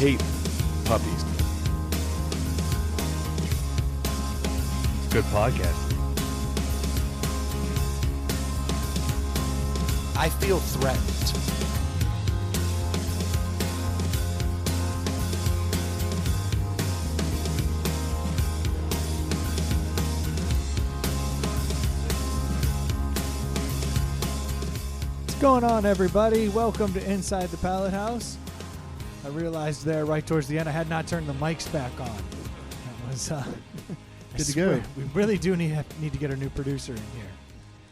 hate puppies. It's good podcast. I feel threatened. What's going on, everybody? Welcome to Inside the Pallet House. I realized there right towards the end I had not turned the mics back on. That was Good to go. We really do need to get a new producer in here.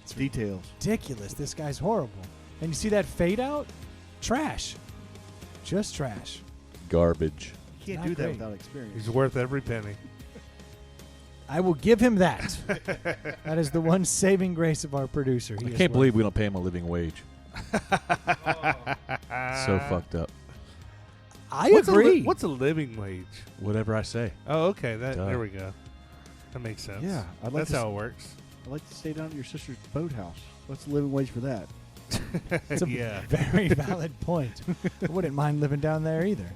It's details. Ridiculous. This guy's horrible. And you see that fade out? Trash. Just trash. Garbage. You can't Not do that great. without experience. He's worth every penny. I will give him that. That is the one saving grace of our producer. I can't believe we don't pay him a living wage. So fucked up. I agree. What's a living wage? Whatever I say. Oh, okay. Duh. There we go. That makes sense. Yeah, I'd like That's how it works. I'd like to stay down at your sister's boathouse. What's the living wage for that? It's a Yeah. very valid point. I wouldn't mind living down there either.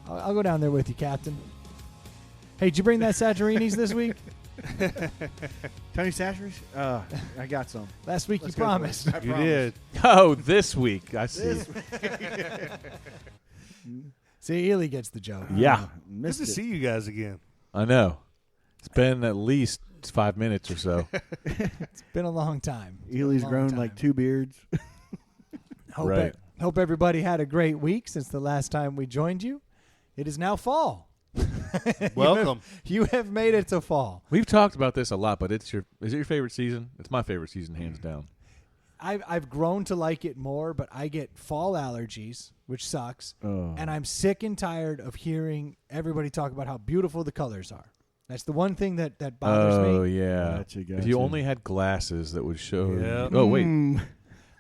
I'll go down there with you, Captain. Hey, did you bring that Saturini's this week? Tony Sacheries? I got some. Last week Let's you go for it. promised. I You promise. did. Oh, this week. I see. See, Ely gets the joke. Yeah. Good Missed to it. see you guys again. I know. It's been at least 5 minutes or so. It's been a long time. It's been a Ely's long grown time. like 2 beards. Hope Right. hope everybody had a great week since the last time we joined you. It is now fall. Welcome. You have made it to fall. We've talked about this a lot, but is it your favorite season? It's my favorite season, hands down. I've grown to like it more, but I get fall allergies, which sucks. Oh. And I'm sick and tired of hearing everybody talk about how beautiful the colors are. That's the one thing that bothers Oh, me. yeah. Gotcha. If you only had glasses that would show. Yeah. Oh, wait.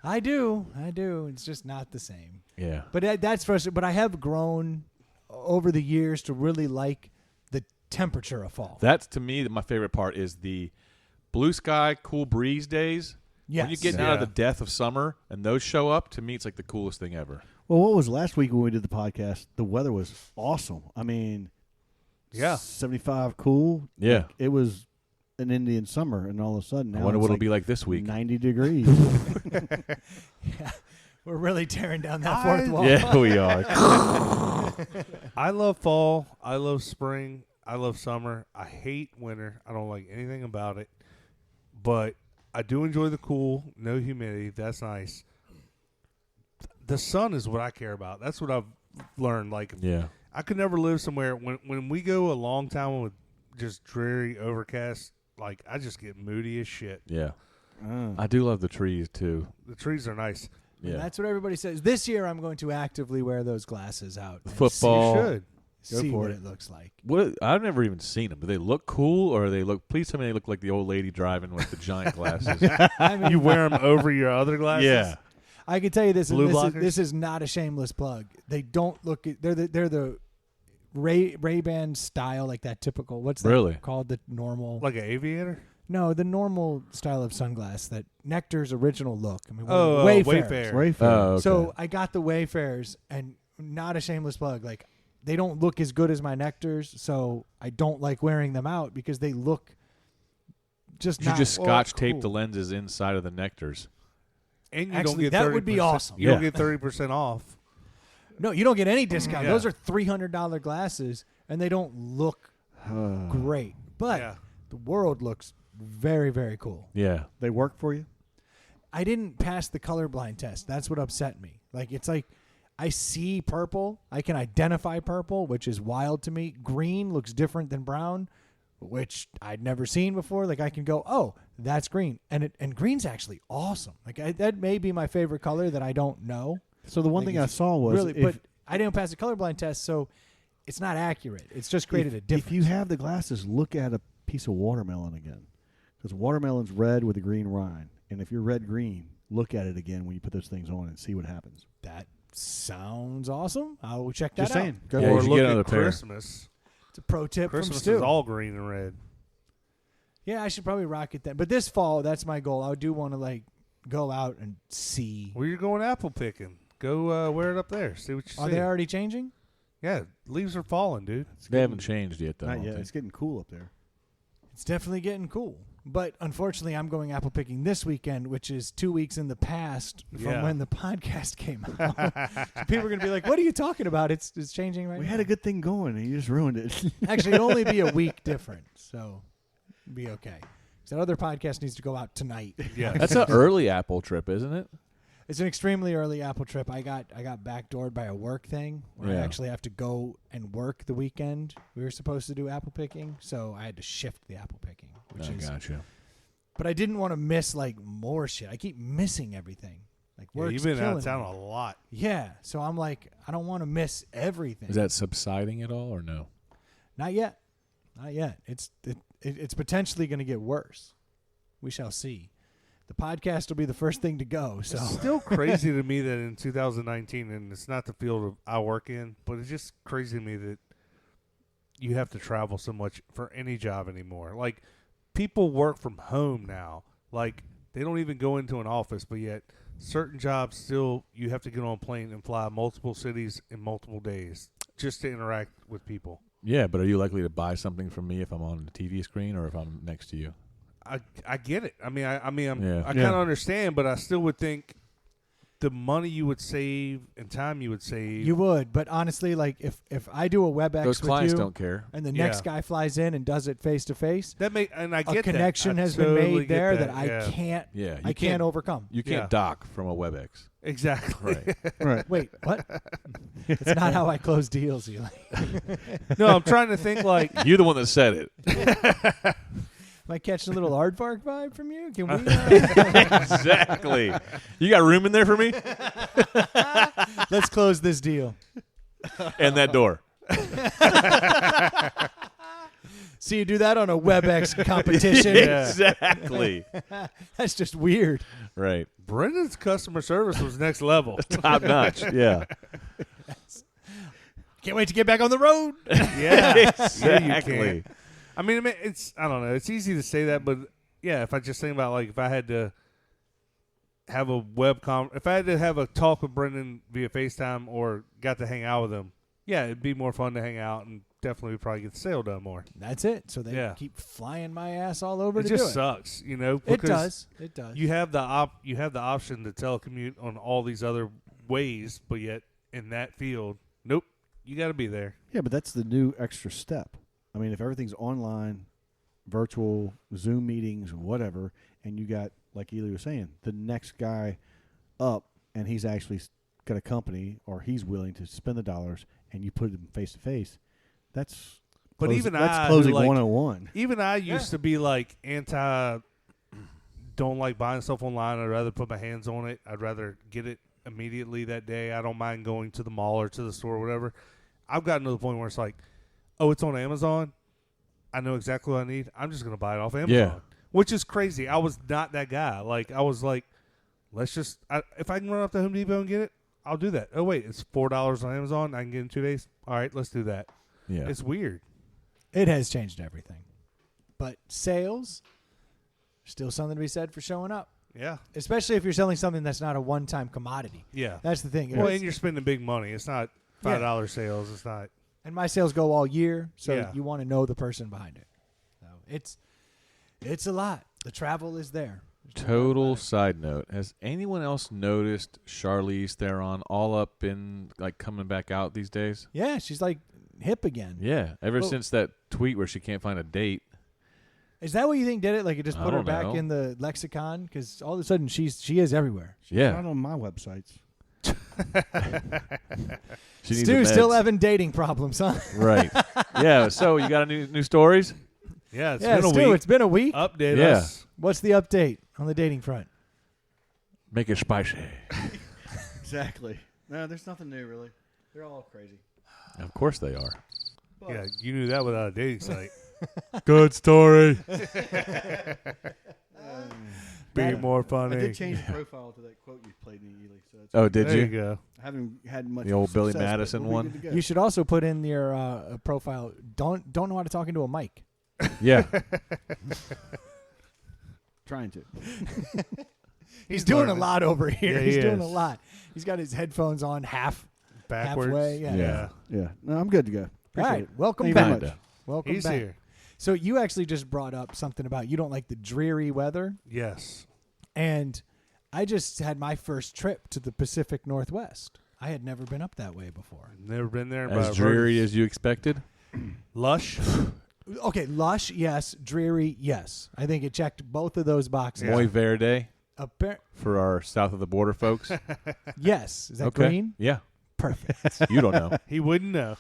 I do. It's just not the same. Yeah. But that's frustrating. But I have grown over the years to really like the temperature of fall. That's, to me, my favorite part is the blue sky, cool breeze days. Yes. When you get out of the death of summer and those show up, to me, it's like the coolest thing ever. Well, what was last week when we did the podcast? The weather was awesome. I mean, Yeah. 75 cool. Yeah. Like, it was an Indian summer, and all of a sudden now I wonder it's what it'll like be like this week. 90 degrees. Yeah. We're really tearing down that fourth wall. Yeah, we are. I love fall. I love spring. I love summer. I hate winter. I don't like anything about it. But I do enjoy the cool, no humidity. That's nice. The sun is what I care about. That's what I've learned. Like, Yeah. I could never live somewhere when we go a long time with just dreary overcast. Like, I just get moody as shit. Yeah. Oh. I do love the trees, too. The trees are nice. And Yeah. that's what everybody says. This year, I'm going to actively wear those glasses out. and Football. You should. Go See for what it. it looks like. What? I've never even seen them. Do they look cool, or they look? Please tell me they look like the old lady driving with the giant glasses. I mean, You wear them over your other glasses? Yeah. I can tell you this. And Blue this, is, blockers? this is not a shameless plug. They don't look. They're the Ray-Ban style, like that typical. What's that Really? called? The normal. Like an aviator? No, the normal style of sunglass that Nectar's original look. I mean, Oh, Wayfarers. Wayfarer. Wayfarer. Oh, okay. So I got the Wayfarers, and not a shameless plug. Like, they don't look as good as my Nectars, so I don't like wearing them out because they look just you should not. just scotch tape cool. the lenses inside of the nectars. And you Actually, don't get that 30%. would be awesome. You don't Yeah. get 30% off. No, you don't get any discount. Yeah. Those are $300 glasses, and they don't look great. But Yeah. the world looks very, very cool. Yeah. They work for you? I didn't pass the colorblind test. That's what upset me. Like, it's like I see purple. I can identify purple, which is wild to me. Green looks different than brown, which I'd never seen before. Like, I can go, oh, that's green. And green's actually awesome. Like, that may be my favorite color that I don't know. So the one Like, thing I it's saw was really, but I didn't pass the colorblind test, so it's not accurate. It's just created a difference. If you have the glasses, look at a piece of watermelon again. Because watermelon's red with a green rind. And if you're red-green, look at it again when you put those things on and see what happens. That sounds awesome. I'll check that Just out. saying. Go Yeah, for you Or should look get at another pair. Christmas. It's a pro tip Christmas from Stu. is all green and red. Yeah, I should probably rock it then. But this fall, that's my goal. I do want to, like, go out and see. Well, you're going apple picking. Go wear it up there. See what you Are see. they already changing? Yeah, leaves are falling, dude. They haven't changed yet, though. I Not don't yet. think. It's getting cool up there. It's definitely getting cool. But unfortunately, I'm going apple picking this weekend, which is 2 weeks in the past from Yeah. when the podcast came out. So people are going to be like, what are you talking about? It's changing right We now. had a good thing going, and you just ruined it. Actually, it'll only be a week different, so it'll be okay. That other podcast needs to go out tonight. Yeah, That's an early Apple trip, isn't it? It's an extremely early Apple trip. I got backdoored by a work thing where I Yeah. actually have to go and work the weekend. We were supposed to do apple picking, so I had to shift the apple picking. Which I is, gotcha. but I didn't want to miss like more shit. I keep missing everything. Like Yeah, work's you've been out killing of town me. a lot. Yeah, so I'm like, I don't want to miss everything. Is that subsiding at all or no? Not yet? Not yet. It's potentially going to get worse. We shall see. The podcast will be the first thing to go. So It's still crazy to me that in 2019, and it's not the field I work in, but it's just crazy to me that you have to travel so much for any job anymore. Like, people work from home now. Like, they don't even go into an office, but yet certain jobs still, you have to get on a plane and fly multiple cities in multiple days just to interact with people. Yeah, but are you likely to buy something from me if I'm on the TV screen or if I'm next to you? I get it. I kind Yeah. of understand, but I still would think the money you would save and time you would save. you would, but honestly, like if I do a WebEx Those with clients you, don't care. and the Yeah. next guy flies in and does it face to face, that and I a get connection that. I has been totally made get there that yeah. I can't. Yeah, I can't overcome. You can't Yeah. dock from a WebEx. Exactly. Right. Right. Wait, what? It's not how I close deals, Eli. No, I'm trying to think like You're the one that said it. Am I catching a little aardvark vibe from you? Can we? Exactly. You got room in there for me? Let's close this deal. And that door. So you do that on a WebEx competition? Exactly. That's just weird. Right. Brendan's customer service was next level. Top notch. Yeah. Can't wait to get back on the road. Yeah. Exactly. I mean, it's I don't know. It's easy to say that, but yeah, if I just think about like if I had to have a if I had to have a talk with Brendan via FaceTime or got to hang out with him, yeah, it'd be more fun to hang out and definitely probably get the sale done more. That's it. So they Yeah. keep flying my ass all over It to just do it. sucks, you know. It because does. It does. You have the option to telecommute on all these other ways, but yet in that field, nope, you got to be there. Yeah, but that's the new extra step. I mean, if everything's online, virtual, Zoom meetings, whatever, and you got, like Ely was saying, the next guy up, and he's actually got a company, or he's willing to spend the dollars, and you put him face to face. That's But even that's I, closing who, like, 101. Even I used to be like don't like buying stuff online. I'd rather put my hands on it. I'd rather get it immediately that day. I don't mind going to the mall or to the store or whatever. I've gotten to the point where it's like, oh, it's on Amazon. I know exactly what I need. I'm just going to buy it off Amazon. Yeah. Which is crazy. I was not that guy. Like, I was like, let's just, if I can run up to Home Depot and get it, I'll do that. Oh, wait, it's $4 on Amazon. I can get it in 2 days. All right, let's do that. Yeah. It's weird. It has changed everything. But sales, still something to be said for showing up. Yeah. Especially if you're selling something that's not a one-time commodity. Yeah. That's the thing. Well, and you're spending big money. It's not $5 sales. It's not. And my sales go all year, so Yeah. you want to know the person behind it. So it's a lot. The travel is there. There's no doubt Total about it. side note. Has anyone else noticed Charlize Theron all up in, like, coming back out these days? Yeah, she's like hip again. Yeah. Ever Well- since that tweet where she can't find a date. Is that what you think did it? Like it just I put her don't back know. in the lexicon? Because all of a sudden she is everywhere. Yeah. Not on my websites. She needs Stu the still meds. having dating problems, huh? Right. Yeah. So you got any new stories? Yeah, it's yeah, been a Stu, week. it's been a week. Update Yeah. us. What's the update on the dating front? Make it spicy. Exactly. No, there's nothing new, really. They're all crazy. Of course they are. Yeah, you knew that without a dating site. Good story. Be more I funny. did change the profile to that quote you played me, Ely. So that's Oh, did there you you? go. I haven't had much The old Billy success, but Madison we'll be one? good to go. You should also put in your profile. Don't know how to talk into a mic. Yeah. Trying to. He's doing learning. a lot over here. Yeah, He's he doing is. a lot. He's got his headphones on half. backwards. halfway. Yeah. Yeah. No, I'm good to go. All Appreciate right. it. Welcome Thank you very back. much. Welcome He's back. here. So you actually just brought up something about you don't like the dreary weather, Yes. and I just had my first trip to the Pacific Northwest. I had never been up that way before. Never been there. As dreary as you expected. lush. Okay, lush, yes. Dreary, yes. I think it checked both of those boxes. Muy verde for our south of the border folks. Yes. Is that Okay. green? Yeah. Perfect. You don't know. He wouldn't know.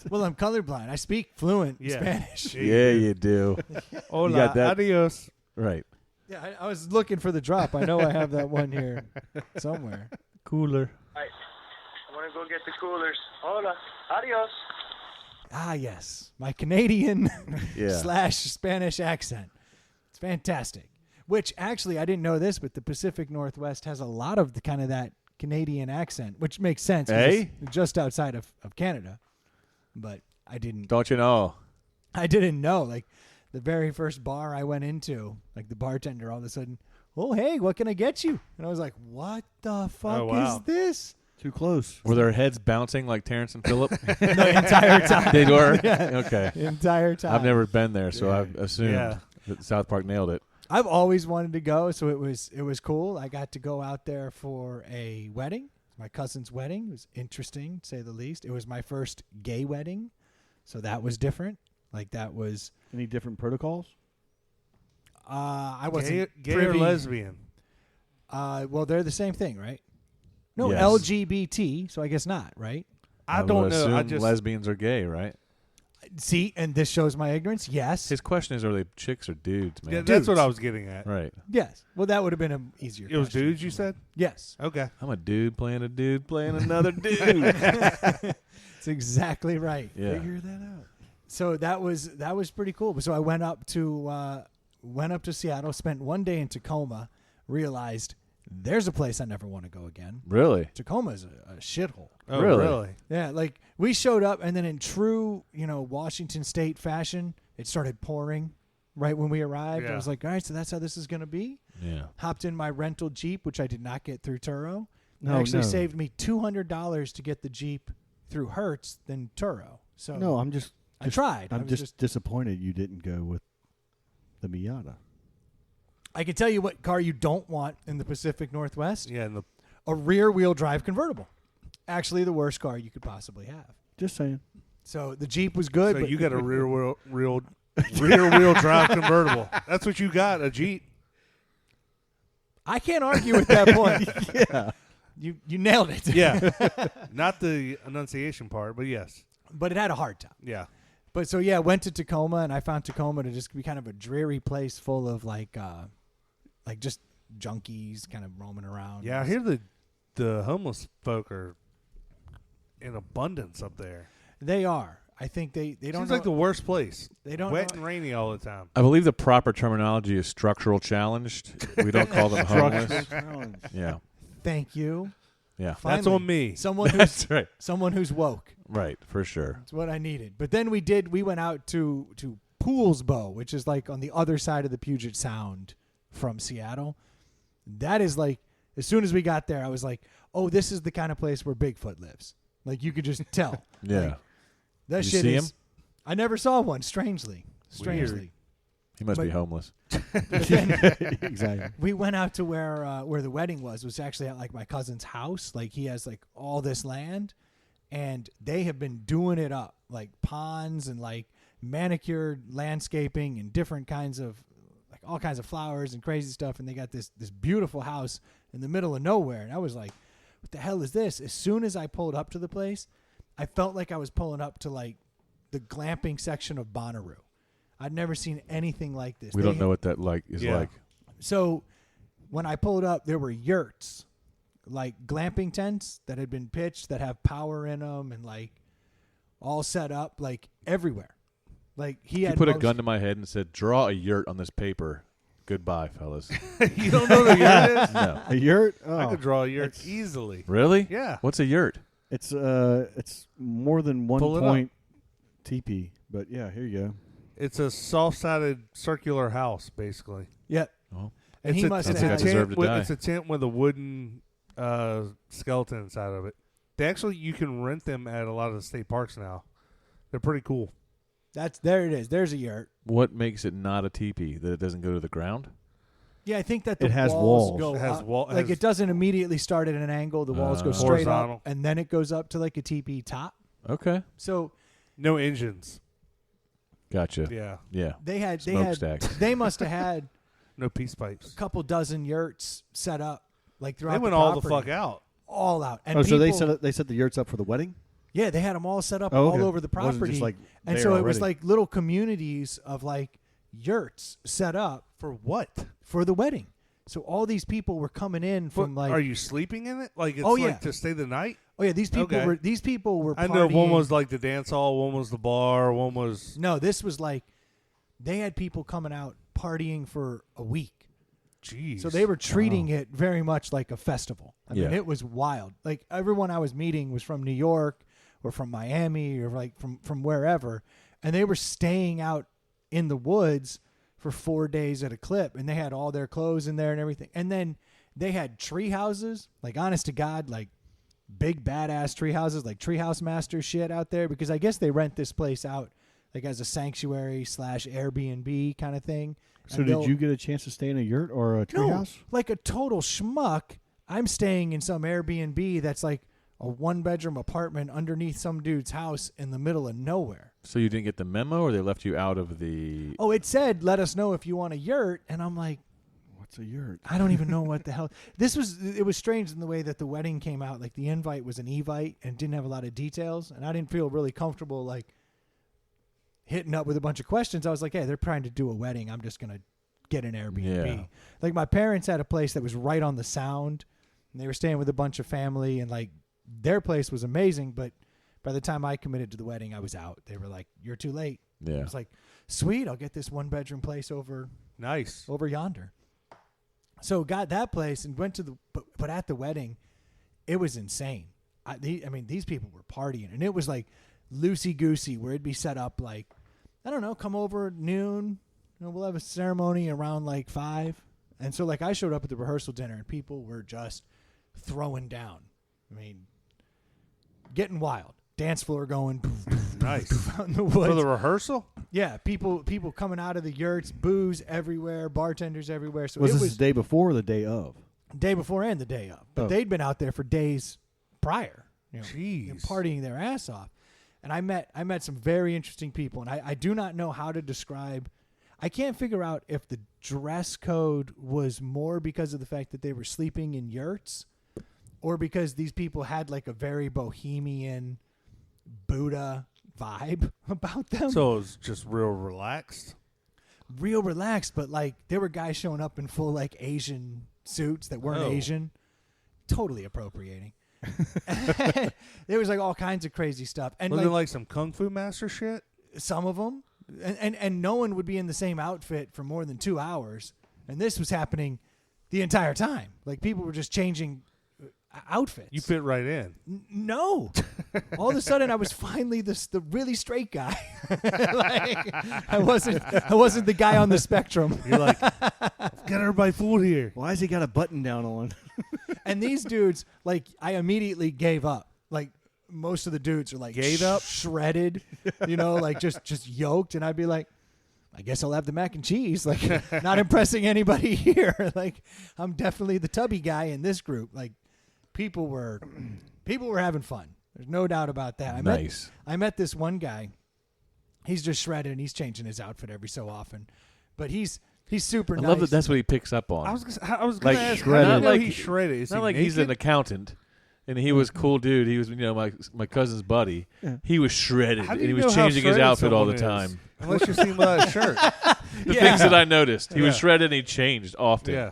Well, I'm colorblind. I speak fluent Yeah. Spanish. Yeah, you do. Hola, got that. adios. Right. Yeah, I was looking for the drop. I know I have that one here somewhere. Cooler. Right. I'm going to go get the coolers. Hola. Adios. Ah, yes. My Canadian Yeah. / Spanish accent. It's fantastic. Which, actually, I didn't know this, but the Pacific Northwest has a lot of the kind of that Canadian accent, which makes sense. 'Cause Hey? it's just outside of Canada. But I didn't Don't you know? know. Like, the very first bar I went into, like, the bartender all of a sudden, oh, hey, what can I get you? And I was like, what the fuck wow. is this? Too close. Were their heads bouncing like Terrence and Phillip? The entire time. They were? Yeah. Okay. The entire time. I've never been there, so Yeah. I've assumed Yeah. that South Park nailed it. I've always wanted to go, so it was cool. I got to go out there for a wedding, my cousin's wedding. It was interesting, to say the least. It was my first gay wedding, so that was different. Like that was. Any different protocols? I wasn't Gay or privy. lesbian? Well, they're the same thing, right? No, Yes. LGBT, so I guess not, right? I would don't know. I assume just lesbians are gay, right? See, and this shows my ignorance. Yes, His question is, are they chicks or dudes, man? yeah, that's Dudes. what I was getting at. Right. yes. Well, that would have been an easier. It was question. dudes. You said Yes, okay. I'm a dude playing another dude. it's exactly right. Yeah. Figure that out. So that was pretty cool. So I went up to Seattle, spent one day in Tacoma, realized there's a place I never want to go again. Really? Tacoma is a shithole. Oh, Really? Yeah, like we showed up, and then in true, Washington State fashion, it started pouring right when we arrived. I Yeah. was like, all right, so that's how this is going to be. Yeah. Hopped in my rental Jeep, which I did not get through Turo. It No, actually no. saved me $200 to get the Jeep through Hertz than Turo. So No, I'm just. I tried. I I'm was just disappointed you didn't go with the Miata. I can tell you what car you don't want in the Pacific Northwest. Yeah, and A rear-wheel drive convertible. Actually, the worst car you could possibly have. Just saying. So the Jeep was good. so but you got a rear wheel drive convertible. That's what you got, a Jeep. I can't argue with that point. Yeah. You nailed it. Yeah, not the enunciation part, but yes. But it had a hard time. Yeah, But so yeah, went to Tacoma, and I found Tacoma to just be kind of a dreary place full of like just junkies kind of roaming around. yeah. I hear the homeless folk are in abundance up there. They are. I think they don't Seems know, like the worst place. they don't Wet know, and rainy all the time. I believe the proper terminology is structural challenged. We don't call them homeless. Yeah. Thank you. Yeah. That's Finally, on me. Someone who's That's right. someone who's woke. Right, for sure. That's what I needed. But then we went out to Poolsbo, which is like on the other side of the Puget Sound from Seattle. That is like, as soon as we got there, I was like, oh, this is the kind of place where Bigfoot lives. Like you could just tell. Yeah. Like, that You shit see is. him? I never saw one, strangely. He must be But- homeless. Exactly. We went out to where the wedding was actually at like my cousin's house. Like he has like all this land, and they have been doing it up, like ponds and like manicured landscaping and different kinds of like all kinds of flowers and crazy stuff. And they got this beautiful house in the middle of nowhere. And I was like, what the hell is this? As soon as I pulled up to the place, I felt like I was pulling up to like the glamping section of Bonnaroo. I'd never seen anything like this. We They don't know what that is Yeah. like. So when I pulled up, there were yurts, like glamping tents that had been pitched that have power in them and like all set up like everywhere. Like he You had put a most- gun to my head and said, "Draw a yurt on this paper." Goodbye, fellas. You don't know what a yurt is? No. A yurt? Oh, I could draw a yurt it's- easily. Really? Yeah. What's a yurt? It's more than one Pull it point TP, but yeah, here you go. It's a soft-sided circular house, basically. Yeah. Oh. And it's he a, must Sounds it's have like a I had, deserve tent to with, die. It's a tent with a wooden skeleton inside of it. You can rent them at a lot of the state parks now. They're pretty cool. There it is. There's a yurt. What makes it not a teepee? That it doesn't go to the ground? Yeah, I think that the It has walls walls. go It has up. has It doesn't immediately start at an angle. The walls go straight Horizontal. up, and then it goes up to like a teepee top. Okay. So no engines. Gotcha. Yeah. Yeah. Smokestacks. They must have had No peace pipes. a couple dozen yurts set up like throughout They went the all the property. fuck out. All out. And So people, they set the yurts up for the wedding? Yeah, they had them all set up Oh, okay. all over the It wasn't property. just, like, and there so it was already. like little communities of like yurts set up For what? for the wedding. So all these people were coming in from like Are you sleeping in it? Like it's Oh, yeah. like to stay the night? oh yeah, these people Okay. were I know one partying. was like the dance hall, one was the bar, one was No, this was like they had people coming out partying for a week. jeez. So they were treating it very much like a festival. I mean, Yeah. it was wild. Like everyone I was meeting was from New York or from Miami or like from wherever, and they were staying out in the woods for 4 days at a clip, and they had all their clothes in there and everything. And then they had tree houses, like honest to God, like big badass tree houses, like treehouse master shit out there, because I guess they rent this place out like as a sanctuary / Airbnb kind of thing. So And did they'll- you get a chance to stay in a yurt or a no, treehouse? like a total schmuck. I'm staying in some Airbnb that's like a 1-bedroom apartment underneath some dude's house in the middle of nowhere. So you didn't get the memo, or they left you out of the? Oh, it said, let us know if you want a yurt. And I'm like, What's a yurt? I don't even know what the hell. It was strange in the way that the wedding came out. Like the invite was an Evite and didn't have a lot of details. And I didn't feel really comfortable like hitting up with a bunch of questions. I was like, hey, they're trying to do a wedding. I'm just going to get an Airbnb. Yeah. Like my parents had a place that was right on the Sound, and they were staying with a bunch of family, and like their place was amazing. But by the time I committed to the wedding, I was out. They were like, you're too late. I Yeah. was like, sweet, I'll get this 1-bedroom place over nice. yonder. So got that place and went to the but at the wedding, it was insane. I mean, these people were partying, and it was like loosey goosey, where it'd be set up like, I don't know, come over at noon, we'll have a ceremony around like 5. And so like I showed up at the rehearsal dinner, and people were just throwing down. I mean, getting wild, dance floor going Nice. out in the woods. For the rehearsal? Yeah, people coming out of the yurts, booze everywhere, bartenders everywhere. So Was it this was the day before or the day of? day before and the day of. But Oh. they'd been out there for days prior, Jeez. partying their ass off. And I met some very interesting people, and I do not know how to describe. I can't figure out if the dress code was more because of the fact that they were sleeping in yurts, or because these people had like a very bohemian Buddha vibe about them. So it was just real relaxed. Real relaxed, but like there were guys showing up in full like Asian suits that weren't Oh. Asian, totally appropriating. There was like all kinds of crazy stuff, and Was like, it like some kung fu master shit? some of them, and no one would be in the same outfit for more than 2 hours, and this was happening the entire time. Like people were just changing outfits. You fit right in. No. All of a sudden, I was finally the really straight guy. Like, I wasn't the guy on the spectrum. You're like, I've got everybody fooled here. Why has he got a button down on? And these dudes, like, I immediately gave up. Like, most of the dudes are like Gave up? shredded, like just yoked, and I'd be like, I guess I'll have the mac and cheese. Like, not impressing anybody here. Like, I'm definitely the tubby guy in this group. Like, people were having fun. There's no doubt about that. Nice. I met this one guy. He's just shredded, and he's changing his outfit every so often. But he's super I nice. love that. That's what he picks up on. I was gonna Like ask, shredded. how do you know Not he's shredded? Is Not he like he's an naked? accountant, and he was a cool dude. He was, my cousin's buddy. Yeah. He was shredded, How do and he you was know how changing his shredded outfit all the someone is? time. Unless you're seeing without a shirt. The Yeah. things that I noticed, he was Yeah. shredded and he changed often. Yeah.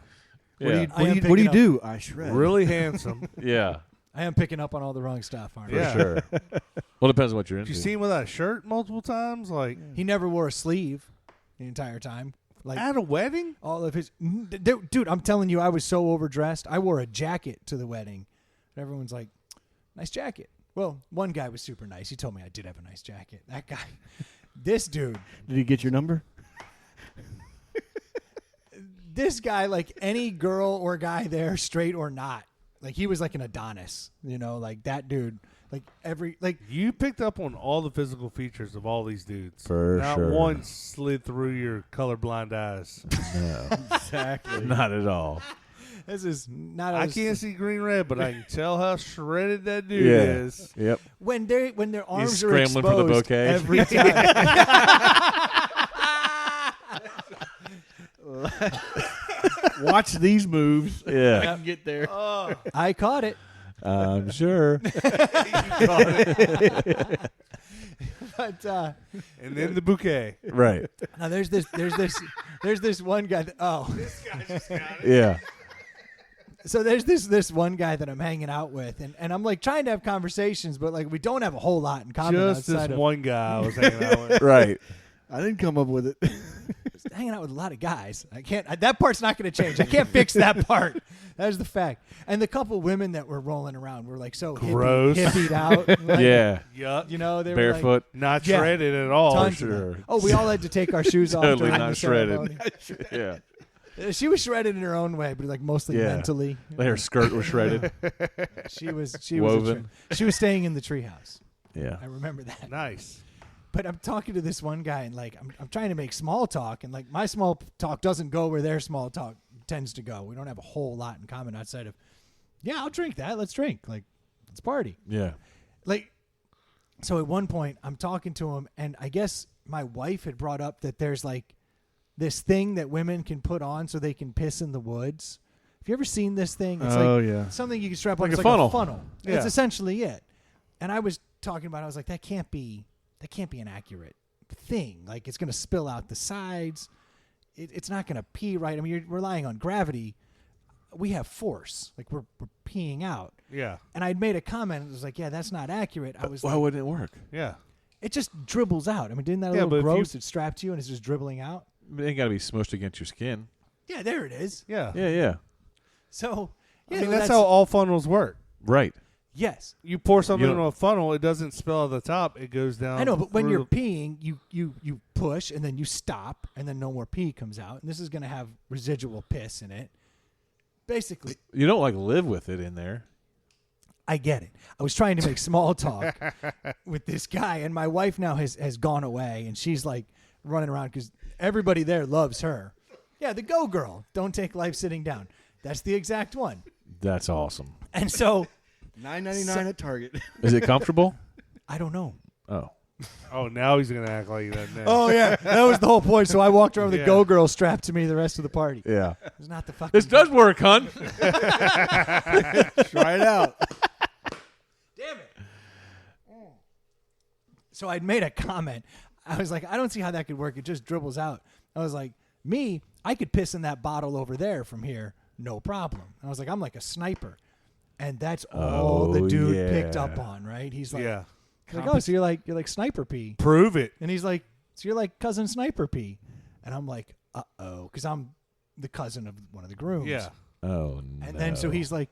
Yeah. I am What do picking you up. do? I shred. Really handsome. Yeah. I am picking up on all the wrong stuff, aren't For I? Yeah. sure. Well, it depends on what you're Did into. you see him without a shirt multiple times? Like He never wore a sleeve the entire time. Like at a wedding? all of his dude, I'm telling you, I was so overdressed. I wore a jacket to the wedding. And everyone's like, nice jacket. Well, one guy was super nice. He told me I did have a nice jacket. That guy, this dude, Did he get your number? this guy, like any girl or guy there, straight or not, Like he was like an Adonis, like that dude. Like You picked up on all the physical features of all these dudes. For Not sure. one slid through your colorblind eyes. No, Exactly. not at all. this is not. I can't see green red, but I can tell how shredded that dude Yeah. is. Yep. when their arms are scrambling for the exposed bouquet. every time. Watch these moves. Yeah. I can get there. I caught it. I'm sure. But And then the bouquet. Right. now there's this one guy. Yeah. So there's this one guy that I'm hanging out with, and I'm like trying to have conversations, but like we don't have a whole lot in common. Just this outside of one guy I was hanging out with. Right. I didn't come up with it. hanging out with a lot of guys. I can't. That part's not going to change. I can't fix that part. That is the fact. And the couple women that were rolling around were like so Gross. hippied out. Like, Yeah. Yup. You know, they Barefoot. Not Yeah. shredded at all. were like tons of sure. them. Oh, we all had to take our shoes off. Totally during not the shredded. ceremony. Yeah. She was shredded in her own way, but like mostly Yeah. mentally. Her skirt was shredded. She was Woven. she was staying in the treehouse. Yeah. I remember that. Nice. But I'm talking to this one guy, and like I'm trying to make small talk, and like my small talk doesn't go where their small talk tends to go. We don't have a whole lot in common outside of, yeah, I'll drink that. Let's drink. Like, let's party. Yeah. Like, so at one point I'm talking to him, and I guess my wife had brought up that there's like this thing that women can put on so they can piss in the woods. Have you ever seen this thing? It's like yeah. something you can strap on. Like It's a funnel. a funnel. Yeah. It's essentially it. And I was talking about it. I was like, that can't be an accurate thing. Like, it's going to spill out the sides. It's not going to pee right. I mean, you're relying on gravity. We have force. Like, we're peeing out. Yeah. And I'd made a comment. It was like, yeah, that's not accurate. I was Why like, wouldn't it work? Yeah. it just dribbles out. I mean, didn't that Yeah, a but little if gross? It's strapped to you and it's just dribbling out. It ain't got to be smushed against your skin. Yeah, there it is. Yeah. Yeah, yeah. So, yeah, I mean, well, that's how all funnels work. Right. yes. You pour something You into a funnel, it doesn't spill at the top. It goes down. I know, but when through you're the- peeing, you push and then you stop and then no more pee comes out. And this is going to have residual piss in it. Basically, You don't like live with it in there. I get it. I was trying to make small talk with this guy, and my wife now has gone away, and she's like running around because everybody there loves her. Yeah, the go girl. Don't take life sitting down. That's the exact one. That's awesome. And so $9.99 at Target. Is it comfortable? I don't know. Oh. Oh, now he's gonna act like he doesn't know. Oh yeah, that was the whole point. So I walked around with Yeah. the go girl strapped to me the rest of the party. Yeah. It was not the fucking. This does work, hun. Try it out. Damn it. So I'd made a comment. I was like, I don't see how that could work. It just dribbles out. I was like, I could piss in that bottle over there from here, no problem. I was like, I'm like a sniper. And that's all the Oh, dude picked yeah. up on, right? He's like, Yeah. he's like, oh, so you're like sniper pee. Prove it. And he's like, so you're like cousin sniper pee. And I'm like, uh-oh, because I'm the cousin of one of the grooms. Yeah. Oh, no. And then so he's like,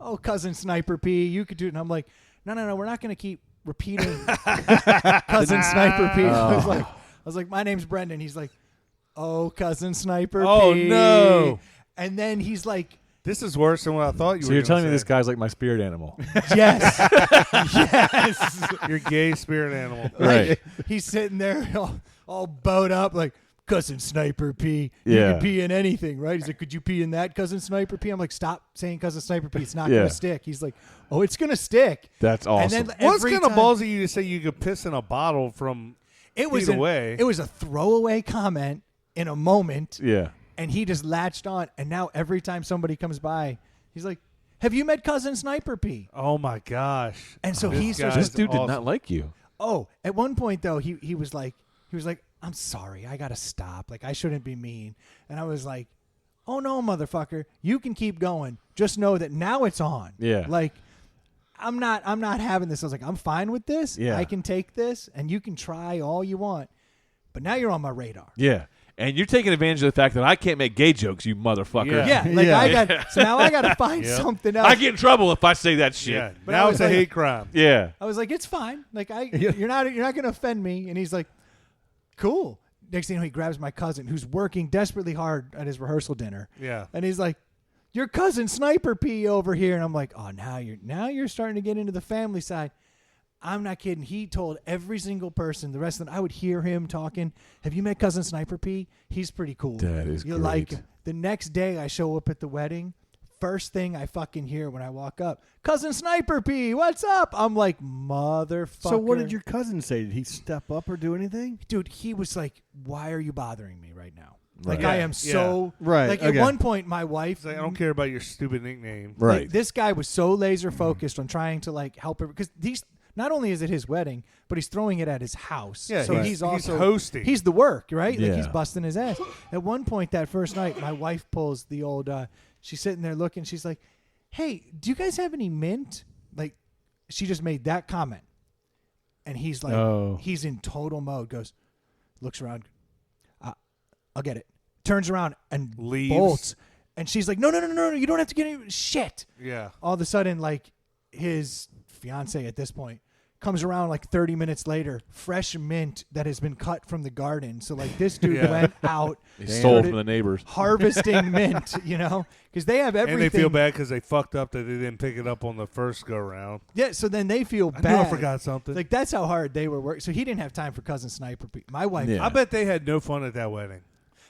oh, cousin sniper P, you could do it. And I'm like, no, we're not going to keep repeating cousin sniper P. I was like, my name's Brendan. He's like, oh, cousin sniper Oh, P. no. And then he's like, This is worse than what I thought you So were you're gonna telling me say. this guy's like my spirit animal. yes, yes. Your gay spirit animal. Right. Like, he's sitting there all bowed up like, cousin sniper P. You Yeah. can pee in anything, right? He's like, could you pee in that, cousin sniper P? I'm like, stop saying cousin sniper P. It's not Yeah. going to stick. He's like, oh, it's going to stick. That's awesome. And then What's every kind of time- ballsy you to say you could piss in a bottle from It was feet away? It was a throwaway comment in a moment, yeah. and he just latched on. And now every time somebody comes by, he's like, "Have you met cousin Sniper P?" Oh my gosh! And so This he starts. guy's This dude did awesome. not like you. Oh, at one point though, he was like, "I'm sorry, I gotta stop. Like I shouldn't be mean." And I was like, "Oh no, motherfucker, you can keep going. Just know that now it's on." Yeah. Like. I'm not having this. I was like, I'm fine with this. Yeah. I can take this, and you can try all you want. But now you're on my radar. Yeah. And you're taking advantage of the fact that I can't make gay jokes, you motherfucker. Yeah. Yeah, like Yeah. so now I got to find Yep. something else. I get in trouble if I say that shit. Yeah. But I Now was it's a like- hate crime. Yeah. I was like, it's fine. Like you're not going to offend me. And he's like, cool. Next thing you know, he grabs my cousin who's working desperately hard at his rehearsal dinner. Yeah. And he's like, your cousin Sniper P over here. And I'm like, oh, now you're starting to get into the family side. I'm not kidding. He told every single person. The rest of them, I would hear him talking. Have you met cousin Sniper P? He's pretty cool. That is You're great. like, the next day I show up at the wedding. First thing I fucking hear when I walk up, cousin Sniper P, what's up? I'm like, motherfucker. So what did your cousin say? Did he step up or do anything? Dude, he was like, why are you bothering me right now? Right. Like, I am so... Right, Like, okay. at one point, my wife... He's like, I don't care about your stupid nickname. Right. Like, this guy was so laser focused on trying to like help her because these not only is it his wedding, but he's throwing it at his house. Yeah, so he's also hosting. He's the work, right? Like Yeah. he's busting his ass. At one point that first night, my wife pulls the old. She's sitting there looking. She's like, "Hey, do you guys have any mint?" Like, she just made that comment, and he's like, he's in total mode. Goes, looks around. I'll get it. Turns around and Leaves. bolts. And she's like, no, you don't have to get any shit. Yeah. All of a sudden, like, his fiance at this point comes around like 30 minutes later, fresh mint that has been cut from the garden. So, like, this dude Yeah. went out, He stole started from the neighbors. harvesting mint, you know? Because they have everything. And they feel bad because they fucked up that they didn't pick it up on the first go round. Yeah, so then they feel I bad. knew I forgot something. Like, that's how hard they were working. So he didn't have time for Cousin Sniper. My wife, Yeah. I bet they had no fun at that wedding.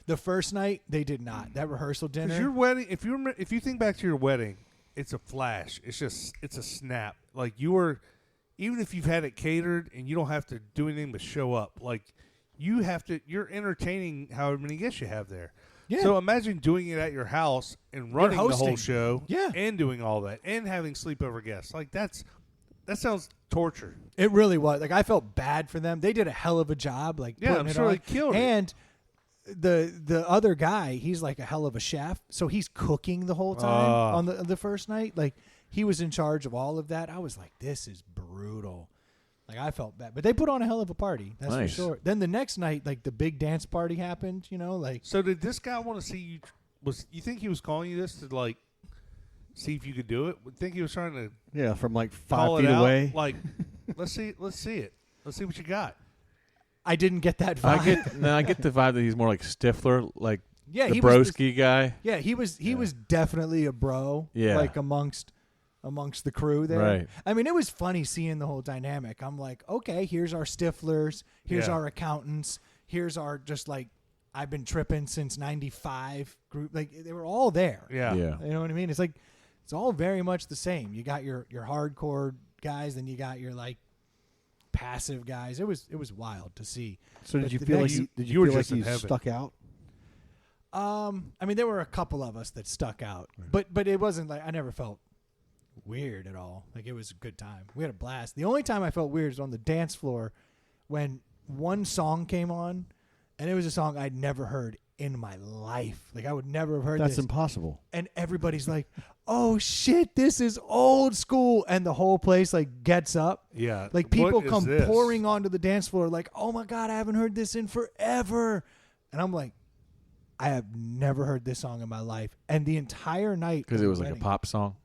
the first night, they did not. That rehearsal dinner. Because your wedding, if you think back to your wedding, it's a flash. It's a snap. Like you were, even if you've had it catered and you don't have to do anything but show up. Like you're entertaining however many guests you have there. Yeah. So imagine doing it at your house and running the whole hosting. show. Yeah. And doing all that and having sleepover guests. Like that sounds torture. It really was. Like, I felt bad for them. They did a hell of a job. Like, Yeah, putting I'm it sure on. they killed it. And the other guy, he's like a hell of a chef. So he's cooking the whole time on the first night. Like, he was in charge of all of that. I was like, this is brutal. Like, I felt bad. But they put on a hell of a party. That's Nice. for sure. Then the next night, like, the big dance party happened, you know? Like, So did this guy want to see you? You think he was calling you this to like see if you could do it? Think he was trying to Yeah, from like call 5 it feet out? away. Like, let's see it. Let's see what you got. I didn't get that vibe. I get the vibe that he's more like Stifler, like Yeah, the he was broski guy. Yeah, he was definitely a bro. Yeah. Like amongst the crew there. Right. I mean, it was funny seeing the whole dynamic. I'm like, okay, here's our Stiflers, here's Yeah. our accountants, here's our just like I've been tripping since '95 group. Like they were all there. Yeah. Yeah. You know what I mean? It's like it's all very much the same. You got your hardcore guys, then you got your like passive guys. It was wild to see. So But did you the feel like next- you were feel like just in you heaven. stuck out? I mean, there were a couple of us that stuck out, but it wasn't like I never felt weird at all. Like it was a good time. We had a blast. The only time I felt weird was on the dance floor when one song came on, and it was a song I'd never heard in my life. Like I would never have heard That's this. impossible. And everybody's like, "Oh shit, this is old school," and the whole place like gets up. Yeah. Like people What is come this? pouring onto the dance floor, like, "Oh my god, I haven't heard this in forever," and I'm like, I have never heard this song in my life. And the entire night, Because of it the was like a wedding- pop song.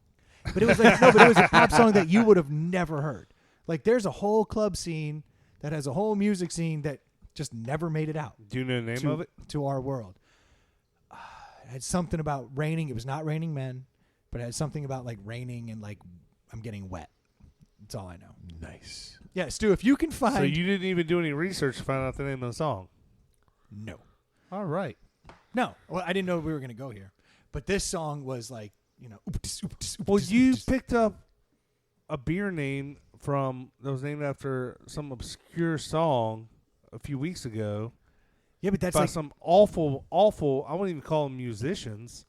but it was like no, but it was a pop song that you would have never heard. Like there's a whole club scene that has a whole music scene that just never made it out Do you know the name to, of it? to our world. It had something about raining. It was not raining men, but it had something about like raining and like I'm getting wet. That's all I know. Nice. Yeah, Stu, if you can find So you didn't even do any research to find out the name of the song. no. All right. No. Well, I didn't know we were going to go here. But this song was like, you know, ooptis, ooptis, Well, ooptis, you ooptis. picked up a beer name that was named after some obscure song a few weeks ago Yeah, but that's by like some awful, I wouldn't even call them musicians.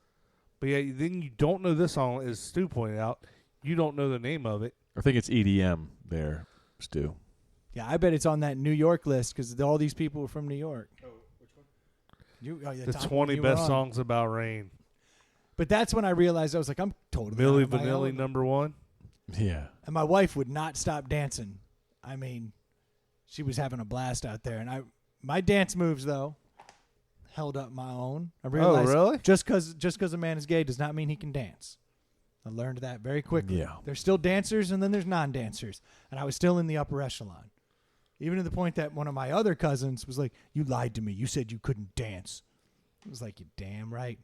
But yeah, then you don't know this song, as Stu pointed out. You don't know the name of it. I think it's EDM there, Stu. yeah, I bet it's on that New York list because all these people were from New York. Oh, which one? The 20 best songs about rain. But that's when I realized I was like, I'm totally Milli on my Vanilli own. #1. Yeah. And my wife would not stop dancing. I mean, she was having a blast out there. And my dance moves though held up my own. I realized really? just because a man is gay does not mean he can dance. I learned that very quickly. Yeah. There's still dancers and then there's non-dancers. And I was still in the upper echelon. Even to the point that one of my other cousins was like, "You lied to me. You said you couldn't dance." I was like, "You damn right.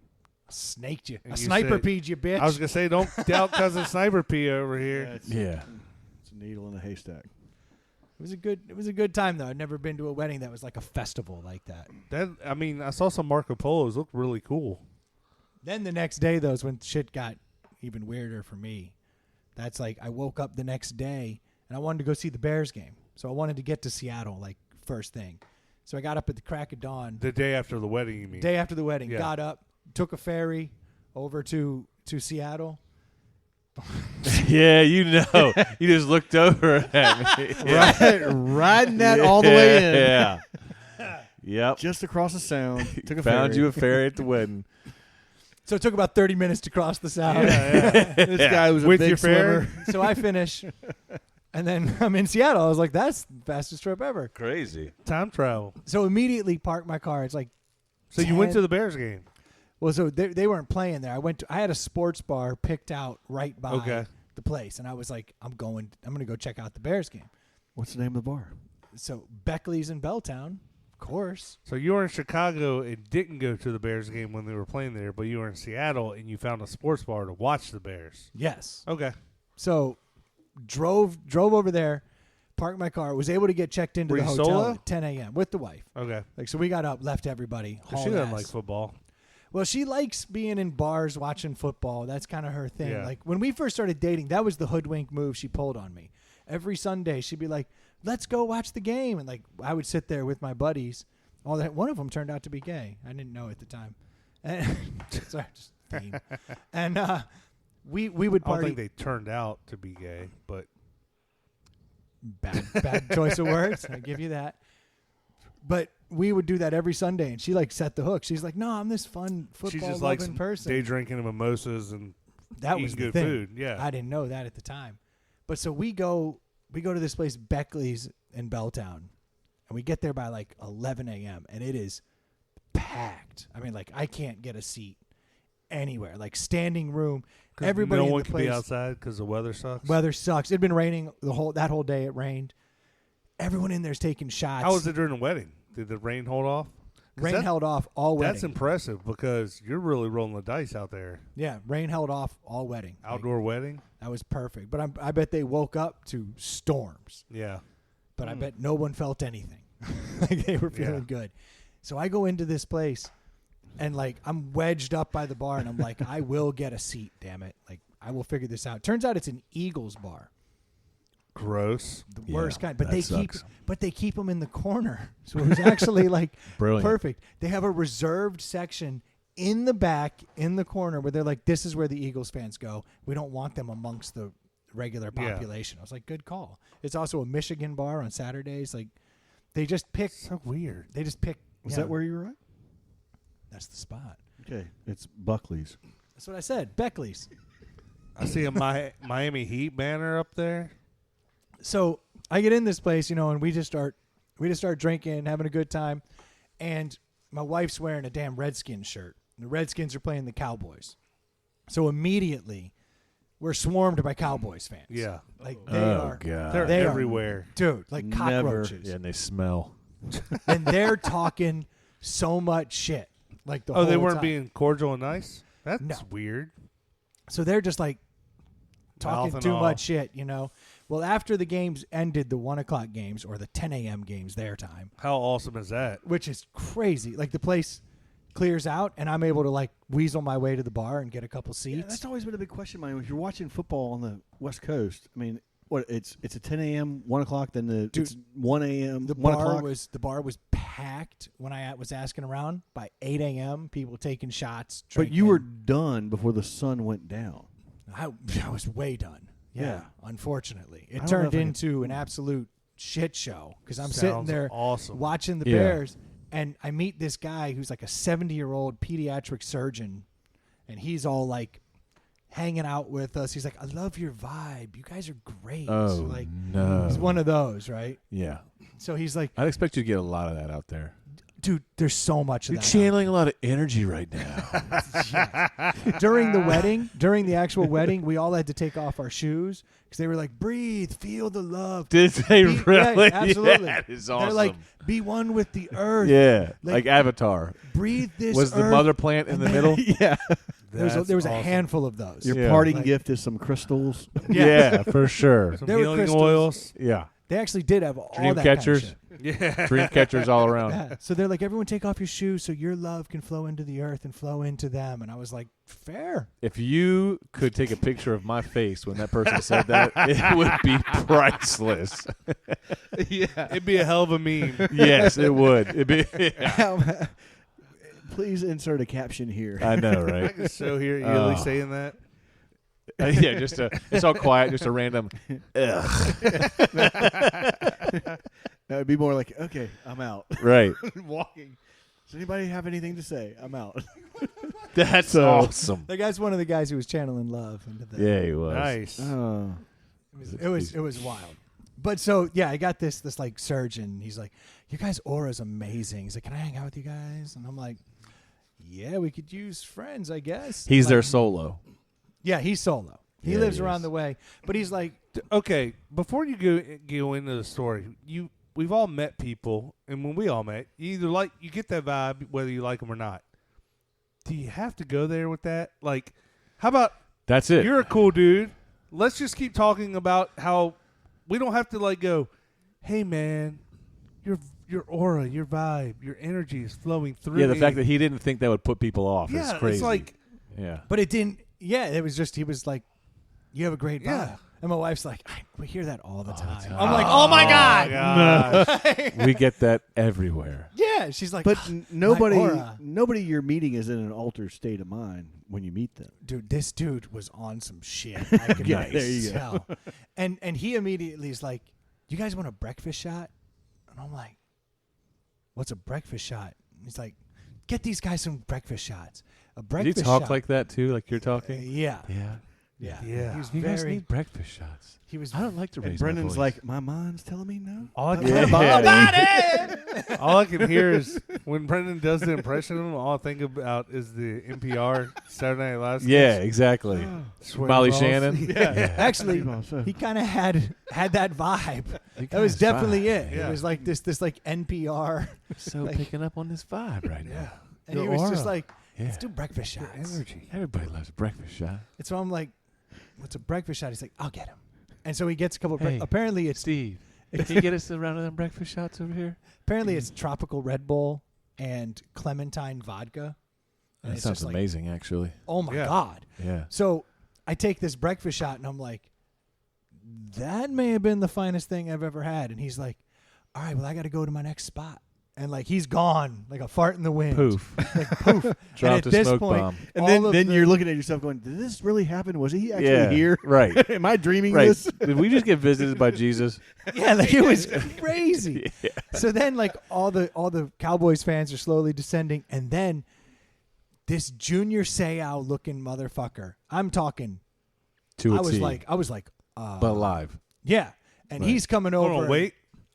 snaked you. And A you sniper said- peed you, bitch. I was gonna say, don't doubt cousin Sniper P over here. Yeah. It's a needle in a haystack. It was a good time though. I'd never been to a wedding that was like a festival like that. I saw some Marco Polos look really cool. Then the next day though is when shit got even weirder for me. That's like I woke up the next day and I wanted to go see the Bears game. So I wanted to get to Seattle like first thing. So I got up at the crack of dawn. The day after the wedding, you mean? Day after the wedding. Yeah. Got up, took a ferry over to Seattle. Yeah, you know. You just looked over at me. Riding that all the way in. Yeah. Yep. Just across the sound. Took a Found ferry. you a ferry at the wedding. So it took about 30 minutes to cross the Sound. This guy was a With big your fare? swimmer. So I finish, and then I'm in Seattle. I was like, that's the fastest trip ever. Crazy. Time travel. So immediately park my car. It's like, So you went 10 to the Bears game? well, so they weren't playing there. I had a sports bar picked out right by Okay. the place, and I was like, I'm going to go check out the Bears game. What's the name of the bar? So Beckley's in Belltown, of course. So you were in Chicago and didn't go to the Bears game when they were playing there, but you were in Seattle and you found a sports bar to watch the Bears. Yes. Okay. So drove over there, parked my car, was able to get checked into Were the you hotel solo? at 10 a.m. with the wife. Okay. Like, so we got up, left everybody. 'Cause she hauled doesn't ass. like football. Well, she likes being in bars watching football. That's kind of her thing. Yeah. Like when we first started dating, that was the hoodwink move she pulled on me. Every Sunday, she'd be like, "Let's go watch the game," and like I would sit there with my buddies. All that one of them turned out to be gay. I didn't know at the time. And sorry, just theme. And we would I don't party. think they turned out to be gay, but Bad choice of words. I give you that. But we would do that every Sunday, and she like set the hook. She's like, "No, I'm this fun she football just likes loving person." day drinking and mimosas and That eating was the good thing. food. Yeah. I didn't know that at the time. But so we go to this place, Beckley's in Belltown, and we get there by like 11 a.m. and it is packed. I mean, like I can't get a seat anywhere. Like standing room. 'Cause Everybody no in one the can place. be outside because the weather sucks. Weather sucks. It'd been raining that whole day. It rained. Everyone in there's taking shots. How was it during the wedding? Did the rain hold off? 'Cause Rain that- held off all wedding. That's impressive because you're really rolling the dice out there. Yeah, rain held off all wedding. Like, Outdoor wedding. that was perfect. But I bet they woke up to storms. Yeah. But I bet no one felt anything. Like they were feeling Yeah. good. So I go into this place and like I'm wedged up by the bar and I'm like, I will get a seat, damn it. Like I will figure this out. Turns out it's an Eagles bar. Gross. The Yeah, worst kind. But that they keep them in the corner. So it was actually like Brilliant. perfect. They have a reserved section in the back in the corner where they're like, this is where the Eagles fans go. We don't want them amongst the regular Yeah. population. I was like, good call. It's also a Michigan bar on Saturdays. Like they just pick. So weird. They just pick. Was yeah, that where you were at? That's the spot. Okay. It's Buckley's. That's what I said. Beckley's. I see a Miami Heat banner up there. So I get in this place, and we just start drinking, having a good time, and my wife's wearing a damn Redskins shirt. The Redskins are playing the Cowboys, so immediately we're swarmed by Cowboys fans. Yeah. like they Oh, are, God. They're They are- everywhere. dude, like Never- cockroaches, Yeah, and they smell. and they're talking so much shit. Like the Oh, they whole weren't time. being cordial and nice? That's No. weird. So they're just like talking Mouthing too off. much shit, Well, after the games ended, the 1 o'clock games or the 10 a.m. games their time, How awesome is that? which is crazy. Like the place clears out, and I'm able to like weasel my way to the bar and get a couple Yeah, seats. that's always been a big question of mine. If you're watching football on the West Coast, I mean, what it's a 10 a.m., 1 o'clock, then it's 1 a.m., the 1 bar o'clock. the bar was packed when I was asking around. By 8 a.m., people taking shots. But you were drinking. done before the sun went down. I was way done. Yeah. Unfortunately, I it don't know turned if I can- into an absolute shit show because I'm sitting Sounds there awesome. watching the Yeah. Bears, and I meet this guy who's like a 70-year-old pediatric surgeon, and he's all like hanging out with us. He's like, I love your vibe. You guys are great. Oh, like no. he's one of those, right? Yeah. So he's like, I'd expect you to get a lot of that out there. Dude, there's so much of You're that. channeling a lot of energy right now. During the actual wedding, we all had to take off our shoes because they were like, breathe, feel the love. Did they Be- really? yeah, absolutely. Yeah, that is awesome. They're like, be one with the earth. yeah, like- like Avatar. Breathe this Was the earth. mother plant in the middle? Yeah. There was That's a awesome. handful of those. Your Yeah. parting Like- gift is some crystals. Yeah, for sure. Some There were healing crystals. oils. Yeah. They actually did have all Dream that catchers. kind of shit. Yeah. Dream catchers all around. Yeah. So they're like, everyone take off your shoes so your love can flow into the earth and flow into them. And I was like, fair. If you could take a picture of my face when that person said that, it would be priceless. Yeah. It'd be a hell of a meme. Yes, it would. It'd be, Please insert a caption here. I know, I right? can show here Ely Oh. saying that. Yeah, it's all quiet, just a random. Ugh. That would be more like, okay, I'm out. Right. Walking. Does anybody have anything to say? I'm out. That's So- awesome. The guy's one of the guys who was channeling love into the. Yeah, he was. Nice. Oh. It was wild. But so yeah, I got this like surgeon. He's like, your guys' aura is amazing. He's like, can I hang out with you guys? And I'm like, yeah, we could use friends, I guess. He's Like, their solo. Yeah, he's solo. He Yeah, lives he around is. the way, but he's like, Okay, before you go into the story, we've all met people, and when we all met, you get that vibe whether you like them or not. Do you have to go there with that? Like, how about That's it. you're a cool dude? Let's just keep talking about how we don't have to like go, hey man, your aura, your vibe, your energy is flowing through. Yeah, the me." fact that he didn't think that would put people off yeah, is crazy. it's like yeah. but it didn't. Yeah, it was just he was like, you have a great vibe. Yeah. And my wife's like, we hear that all the All the time. time. I'm like, oh my god. gosh. We get that everywhere. Yeah, she's like, But nobody aura. you're meeting is in an altered state of mind when you meet them. dude, this dude was on some shit. I can Yeah, there you go. tell. And he immediately is like, you guys want a breakfast shot? And I'm like, what's a breakfast shot? And he's like, get these guys some breakfast shots. A Did breakfast you talk shot. like that too, like you're talking? Yeah. Yeah. Yeah. Yeah. He was You guys very, need breakfast shots. he was I don't like to And raise Brendan's my voice. like, my mind's telling me no. All I, Yeah. can, all I can hear is when Brendan does the impression of him, all I think about is the NPR Saturday Night Live. Yeah, exactly. Sweaty Molly balls. Shannon. Yeah. actually, So- he kind of had that vibe. You That was guys definitely vibe. it. Yeah. It was like this like NPR, So Like- picking up on this vibe right now. and The he was just aura. like, Yeah. let's do breakfast shots. Energy. Everybody loves a breakfast shot. And so I'm like, what's a breakfast shot? He's like, I'll get him. And so he gets a couple. Hey. Apparently it's Steve, can you get us a round of them breakfast shots over here? it's tropical Red Bull and clementine vodka. And That it's sounds just like, amazing, actually. oh my Yeah. god. Yeah. So I take this breakfast shot and I'm like, that may have been the finest thing I've ever had. And he's like, all right, well, I got to go to my next spot. And like he's gone like a fart in the wind. Poof. Like poof. And Dropped at a this smoke point, bomb. And all then, of then the- you're looking at yourself going, did this really happen? Was he actually Yeah. here? Right. Am I dreaming Right. this? Did we just get visited by Jesus? Yeah, like it was crazy. So then like all the Cowboys fans are slowly descending, and then this Junior Seau looking motherfucker. I'm talking To a I was T. like But live. yeah. And Right. he's coming Hold over on, wait.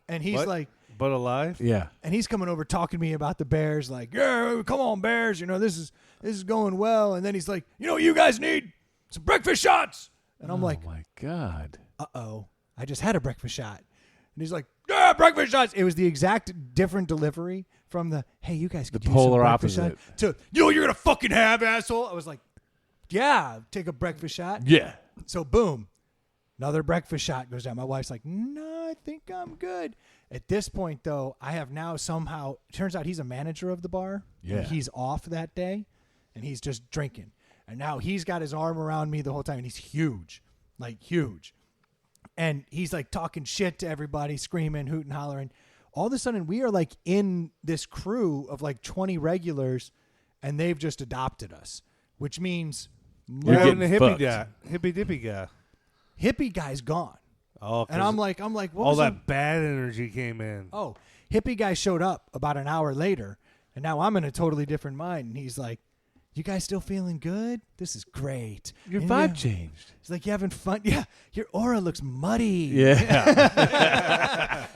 and he's What? like But alive? Yeah. and he's coming over talking to me about the Bears, like, yeah, come on, Bears, you know, this is going well. And then he's like, you know what you guys need? Some breakfast shots. And I'm like, oh my God. uh-oh, I just had a breakfast shot. And he's like, yeah, breakfast shots. It was the exact different delivery from the, hey, you guys could The use polar some breakfast opposite. shot to, you know what you're going to fucking have, asshole? I was like, yeah, take a breakfast shot. Yeah. So boom, another breakfast shot goes down. My wife's like, no, I think I'm good. At this point, though, I have now somehow, turns out he's a manager of the bar. Yeah. And he's off that day, and he's just drinking. And now he's got his arm around me the whole time, and he's huge, like huge. And he's like talking shit to everybody, screaming, hooting, hollering. All of a sudden, we are like in this crew of like 20 regulars, and they've just adopted us, which means You're You're having the getting hippie fucked. guy. Hippie dippy guy. hippie guy's gone. Oh, And I'm like, what all was that the- bad energy came in. Oh, hippie guy showed up about an hour later, and now I'm in a totally different mind. And he's like, you guys still feeling good? This is great. Your And vibe yeah. changed. He's like, you having fun? Yeah, your aura looks muddy. Yeah.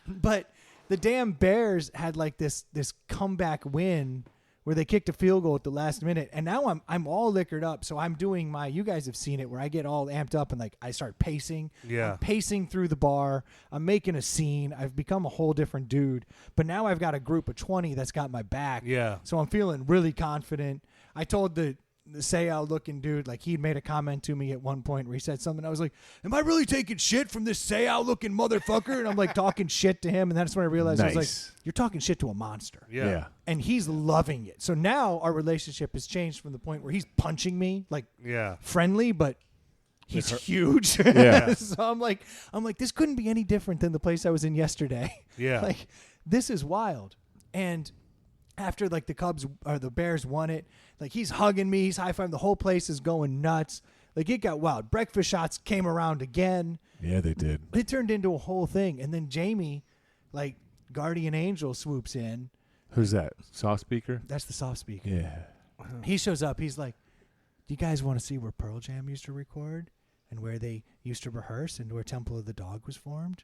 But the damn Bears had like this comeback win where they kicked a field goal at the last minute, and now I'm all liquored up. So I'm doing you guys have seen it where I get all amped up and like I start pacing. Yeah. I'm pacing through the bar. I'm making a scene. I've become a whole different dude. But now I've got a group of 20 that's got my back. Yeah. So I'm feeling really confident. I told the Sayal looking dude, like he'd made a comment to me at one point where he said something. I was like, am I really taking shit from this Sayal looking motherfucker? And I'm like talking shit to him. And that's when I realized I was like, you're talking shit to a monster. Yeah. And he's loving it. So now our relationship has changed from the point where he's punching me like friendly, but he's huge. Yeah. So I'm like, this couldn't be any different than the place I was in yesterday. Yeah. Like this is wild. And after like the Bears won it, like he's hugging me, he's high-fiving, the whole place is going nuts. Like it got wild. Breakfast shots came around again. Yeah, they did. It turned into a whole thing. And then Jamie, like guardian angel, swoops in. Who's that? Soft speaker? That's the soft speaker. Yeah. He shows up. He's like, do you guys want to see where Pearl Jam used to record and where they used to rehearse and where Temple of the Dog was formed?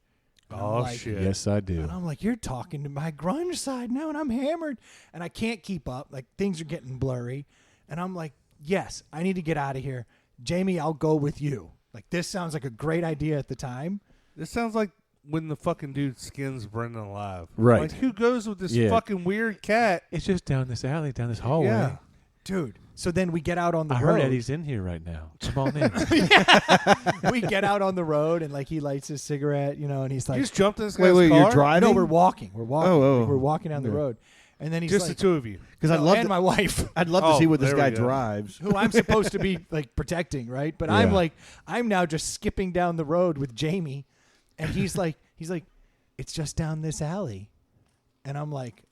And I'm like, shit. Yes, I do. And I'm like, you're talking to my grunge side now, and I'm hammered, and I can't keep up. Like, things are getting blurry. And I'm like, yes, I need to get out of here. Jamie, I'll go with you. Like, this sounds like a great idea at the time. This sounds like when the fucking dude skins Brendan alive. Right. Like, who goes with this Yeah. fucking weird cat? It's just down this alley, down this hallway. Yeah. Dude. So then we get out on the I road. heard Eddie's in here right now. Come on in. We get out on the road, and, like, he lights his cigarette, and he's like, You just jumped in this guy's Wait, car? you're driving? no, we're walking. We're walking. Oh. We're walking down the Yeah. road. And then he's Just like, the two of you. Because no, I'd love and to, my wife. I'd love to see what this there we guy go. drives. Who I'm supposed to be like protecting, right? But I'm now just skipping down the road with Jamie, and he's like, it's just down this alley, and I'm like,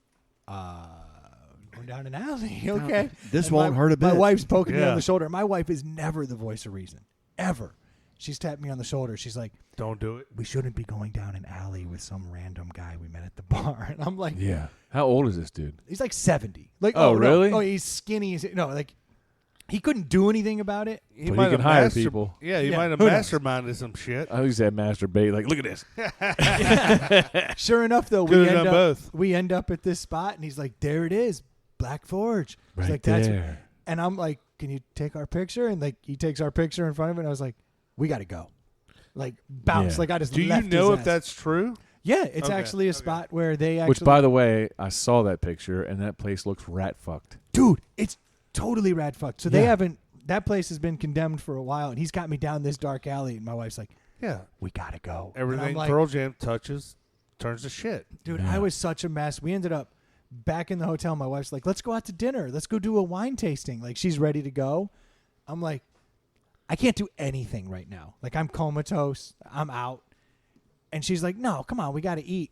going down an alley, okay? This And won't hurt a My bit. wife's poking me Yeah. on the shoulder. My wife is never the voice of reason, ever. She's tapped me on the shoulder. She's like, Don't do it. we shouldn't be going down an alley with some random guy we met at the bar. And I'm like, Yeah. How old is this dude? he's like 70. Like, Oh, no. really? Oh, he's skinny. No, like he couldn't do anything about it. But he might can have hire people. Yeah, he Yeah, might have who knows? masterminded some shit. I always said masturbate. Like, look at this. Sure enough, though, Could've done both. we end up at this spot, and he's like, "There it is, Black Forge." He's Right like, "That's," there. and I'm like, "Can you take our picture?" And like, he takes our picture in front of it, and I was like, "We got to go." Like bounce. Yeah. Like I just Do you left know his if ass. that's true? Yeah, it's Okay, actually a okay. spot where they actually. Which, by the way, I saw that picture, and that place looks rat fucked. dude, it's totally rad fucked. So they Yeah. haven't. That place has been condemned for a while, and he's got me down this dark alley, and my wife's like, Yeah. "We gotta go." And I'm Everything like, Pearl Jam touches turns to shit. dude, Yeah. I was such a mess. We ended up back in the hotel. My wife's like, let's go out to dinner. Let's go do a wine tasting. Like, she's ready to go. I'm like, I can't do anything right now. Like, I'm comatose. I'm out. And she's like, no, come on. We got to eat.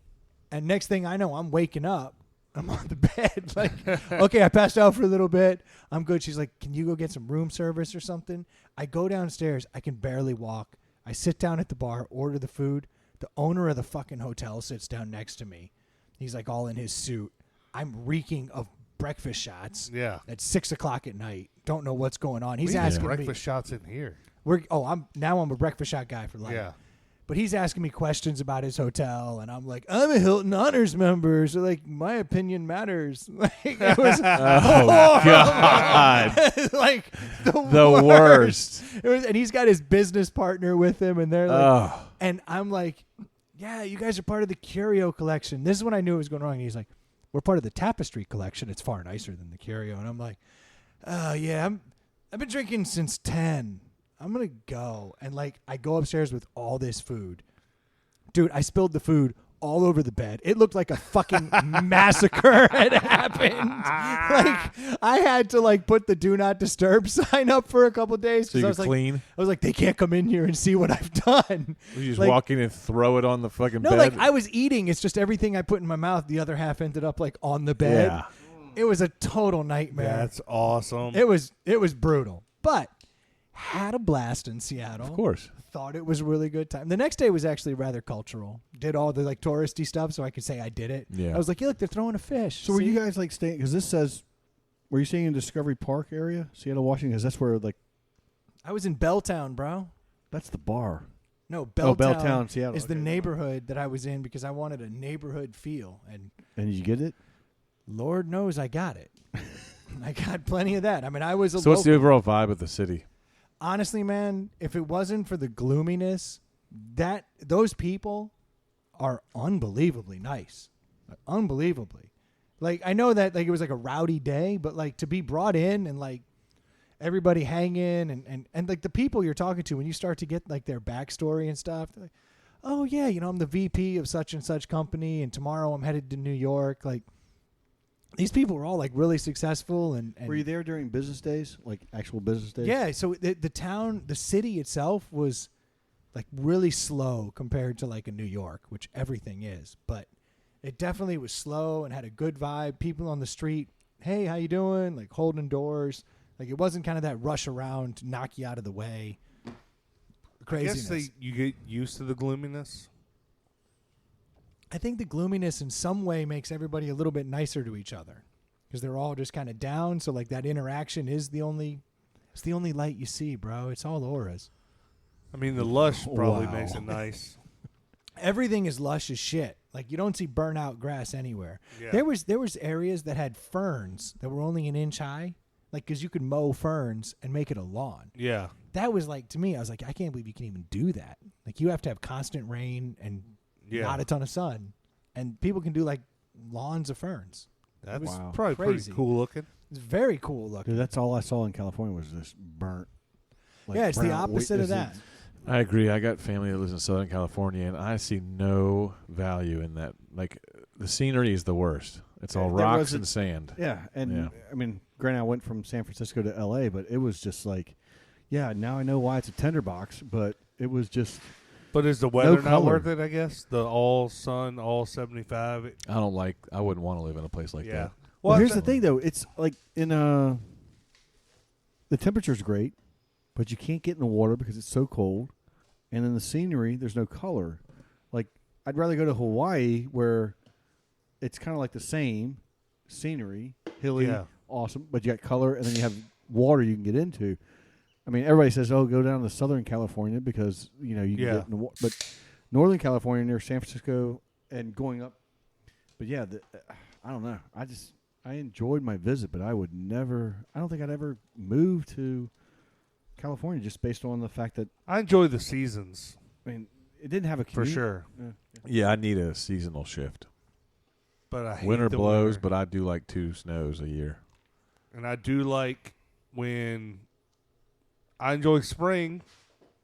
And next thing I know, I'm waking up. I'm on the bed. Like, okay, I passed out for a little bit. I'm good. She's like, can you go get some room service or something? I go downstairs. I can barely walk. I sit down at the bar, order the food. The owner of the fucking hotel sits down next to me. He's like all in his suit. I'm reeking of breakfast shots. Yeah. At 6 o'clock at night. Don't know what's going on. He's We need asking me. breakfast shots in here. I'm a breakfast shot guy for life. Yeah. But he's asking me questions about his hotel, and I'm like, I'm a Hilton Honors member, so like my opinion matters. Like it was Oh, God. like The worst. It was, and he's got his business partner with him, and they're like, Oh. and I'm like, yeah, you guys are part of the Curio collection. This is when I knew it was going wrong. And he's like, we're part of the Tapestry collection. It's far nicer than the Curio. And I'm like, oh yeah, I've been drinking since 10. I'm going to go. And like, I go upstairs with all this food. Dude, I spilled the food all over the bed. It looked like a fucking massacre had happened. Like, I had to like put the do not disturb sign up for a couple of days. So you I could was like, clean? I was like, they can't come in here and see what I've done. You just Like- walk in and throw it on the fucking No, bed? like I was eating. It's just everything I put in my mouth, the other half ended up like on the bed. Yeah. It was a total nightmare. That's awesome. It was brutal. But had a blast in Seattle. Of course. Thought it was a really good time. The next day was actually rather cultural. Did all the like touristy stuff so I could say I did it. Yeah. I was like, yeah, look, they're throwing a fish. So were you See? guys like staying? Because this says, were you staying in Discovery Park area, Seattle, Washington? Because that's where like I was in Belltown, bro. that's the bar. No, Belltown, Belltown Seattle. is the Okay. neighborhood that I was in because I wanted a neighborhood feel, and And did you get it? Lord knows I got it. I got plenty of that. I mean, I was a So what's the local. overall vibe of the city? Honestly, man, if it wasn't for the gloominess, those people are unbelievably nice. Unbelievably. Like, I know that like it was like a rowdy day, but like to be brought in and like everybody hanging and like the people you're talking to when you start to get like their backstory and stuff, they're like, oh yeah, I'm the VP of such and such company and tomorrow I'm headed to New York. Like these people were all like really successful and Were you there during business days, like actual business days? yeah, so the city itself was like really slow compared to like a New York, which everything is, but it definitely was slow and had a good vibe. People on the street, hey, how you doing? Like holding doors. Like it wasn't kind of that rush around to knock you out of the way. I Craziness. guess you get used to the gloominess. I think the gloominess in some way makes everybody a little bit nicer to each other because they're all just kind of down. So like that interaction is it's the only light you see, bro. It's all auras. I mean, the lush probably Wow. makes it nice. Everything is lush as shit. Like you don't see burnout grass anywhere. Yeah. There was areas that had ferns that were only an inch high, like because you could mow ferns and make it a lawn. Yeah. That was like to me, I was like, I can't believe you can even do that. Like you have to have constant rain and Yeah. not a ton of sun, and people can do like lawns of ferns. That's Wow. probably Crazy. pretty cool looking. It's very cool looking. Because that's all I saw in California was this burnt. Like Yeah, it's the brown- opposite of is that. it- I agree. I got family that lives in Southern California, and I see no value in that. Like, the scenery is the worst. It's all There rocks was a- and sand. Yeah, and Yeah. I mean, granted, I went from San Francisco to L.A., but it was just like, yeah, now I know why it's a tinderbox, but it was just But is the weather not color. worth it, I guess? The all sun, all 75. I wouldn't want to live in a place like Yeah. that. Well, here's the that- thing, though. It's like the temperature's great, but you can't get in the water because it's so cold. And then the scenery, there's no color. Like, I'd rather go to Hawaii where it's kind of like the same scenery, hilly, Yeah. awesome, but you got color, and then you have water you can get into. I mean, everybody says, "Oh, go down to Southern California because you can get in the water." But Northern California near San Francisco and going up. But yeah, I don't know. I enjoyed my visit, but I would never. I don't think I'd ever move to California just based on the fact that I enjoy the seasons I mean it didn't have a for commute. sure. Yeah, I need a seasonal shift. But I hate Winter the blows, winter. but I do like 2 snows a year. And I do like when I enjoy spring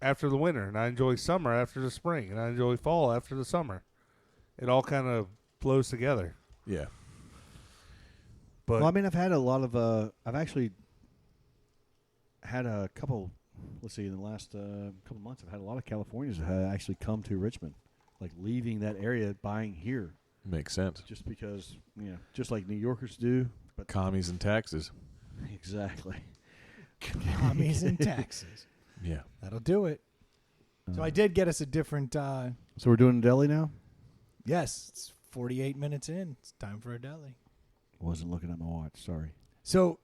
after the winter, and I enjoy summer after the spring, and I enjoy fall after the summer. It all kind of flows together. Yeah. But Well, I mean, I've had a lot of. I've actually had a couple. Let's see, in the last couple months, I've had a lot of Californians that have actually come to Richmond, like leaving that area, buying here, Makes sense. just because just like New Yorkers do. But Commies and taxes. exactly. Commies and taxes. Yeah. That'll do it. So I did get us a different. So we're doing deli now. Yes, it's 48 minutes in. It's time for a deli. Wasn't looking at my watch. Sorry. So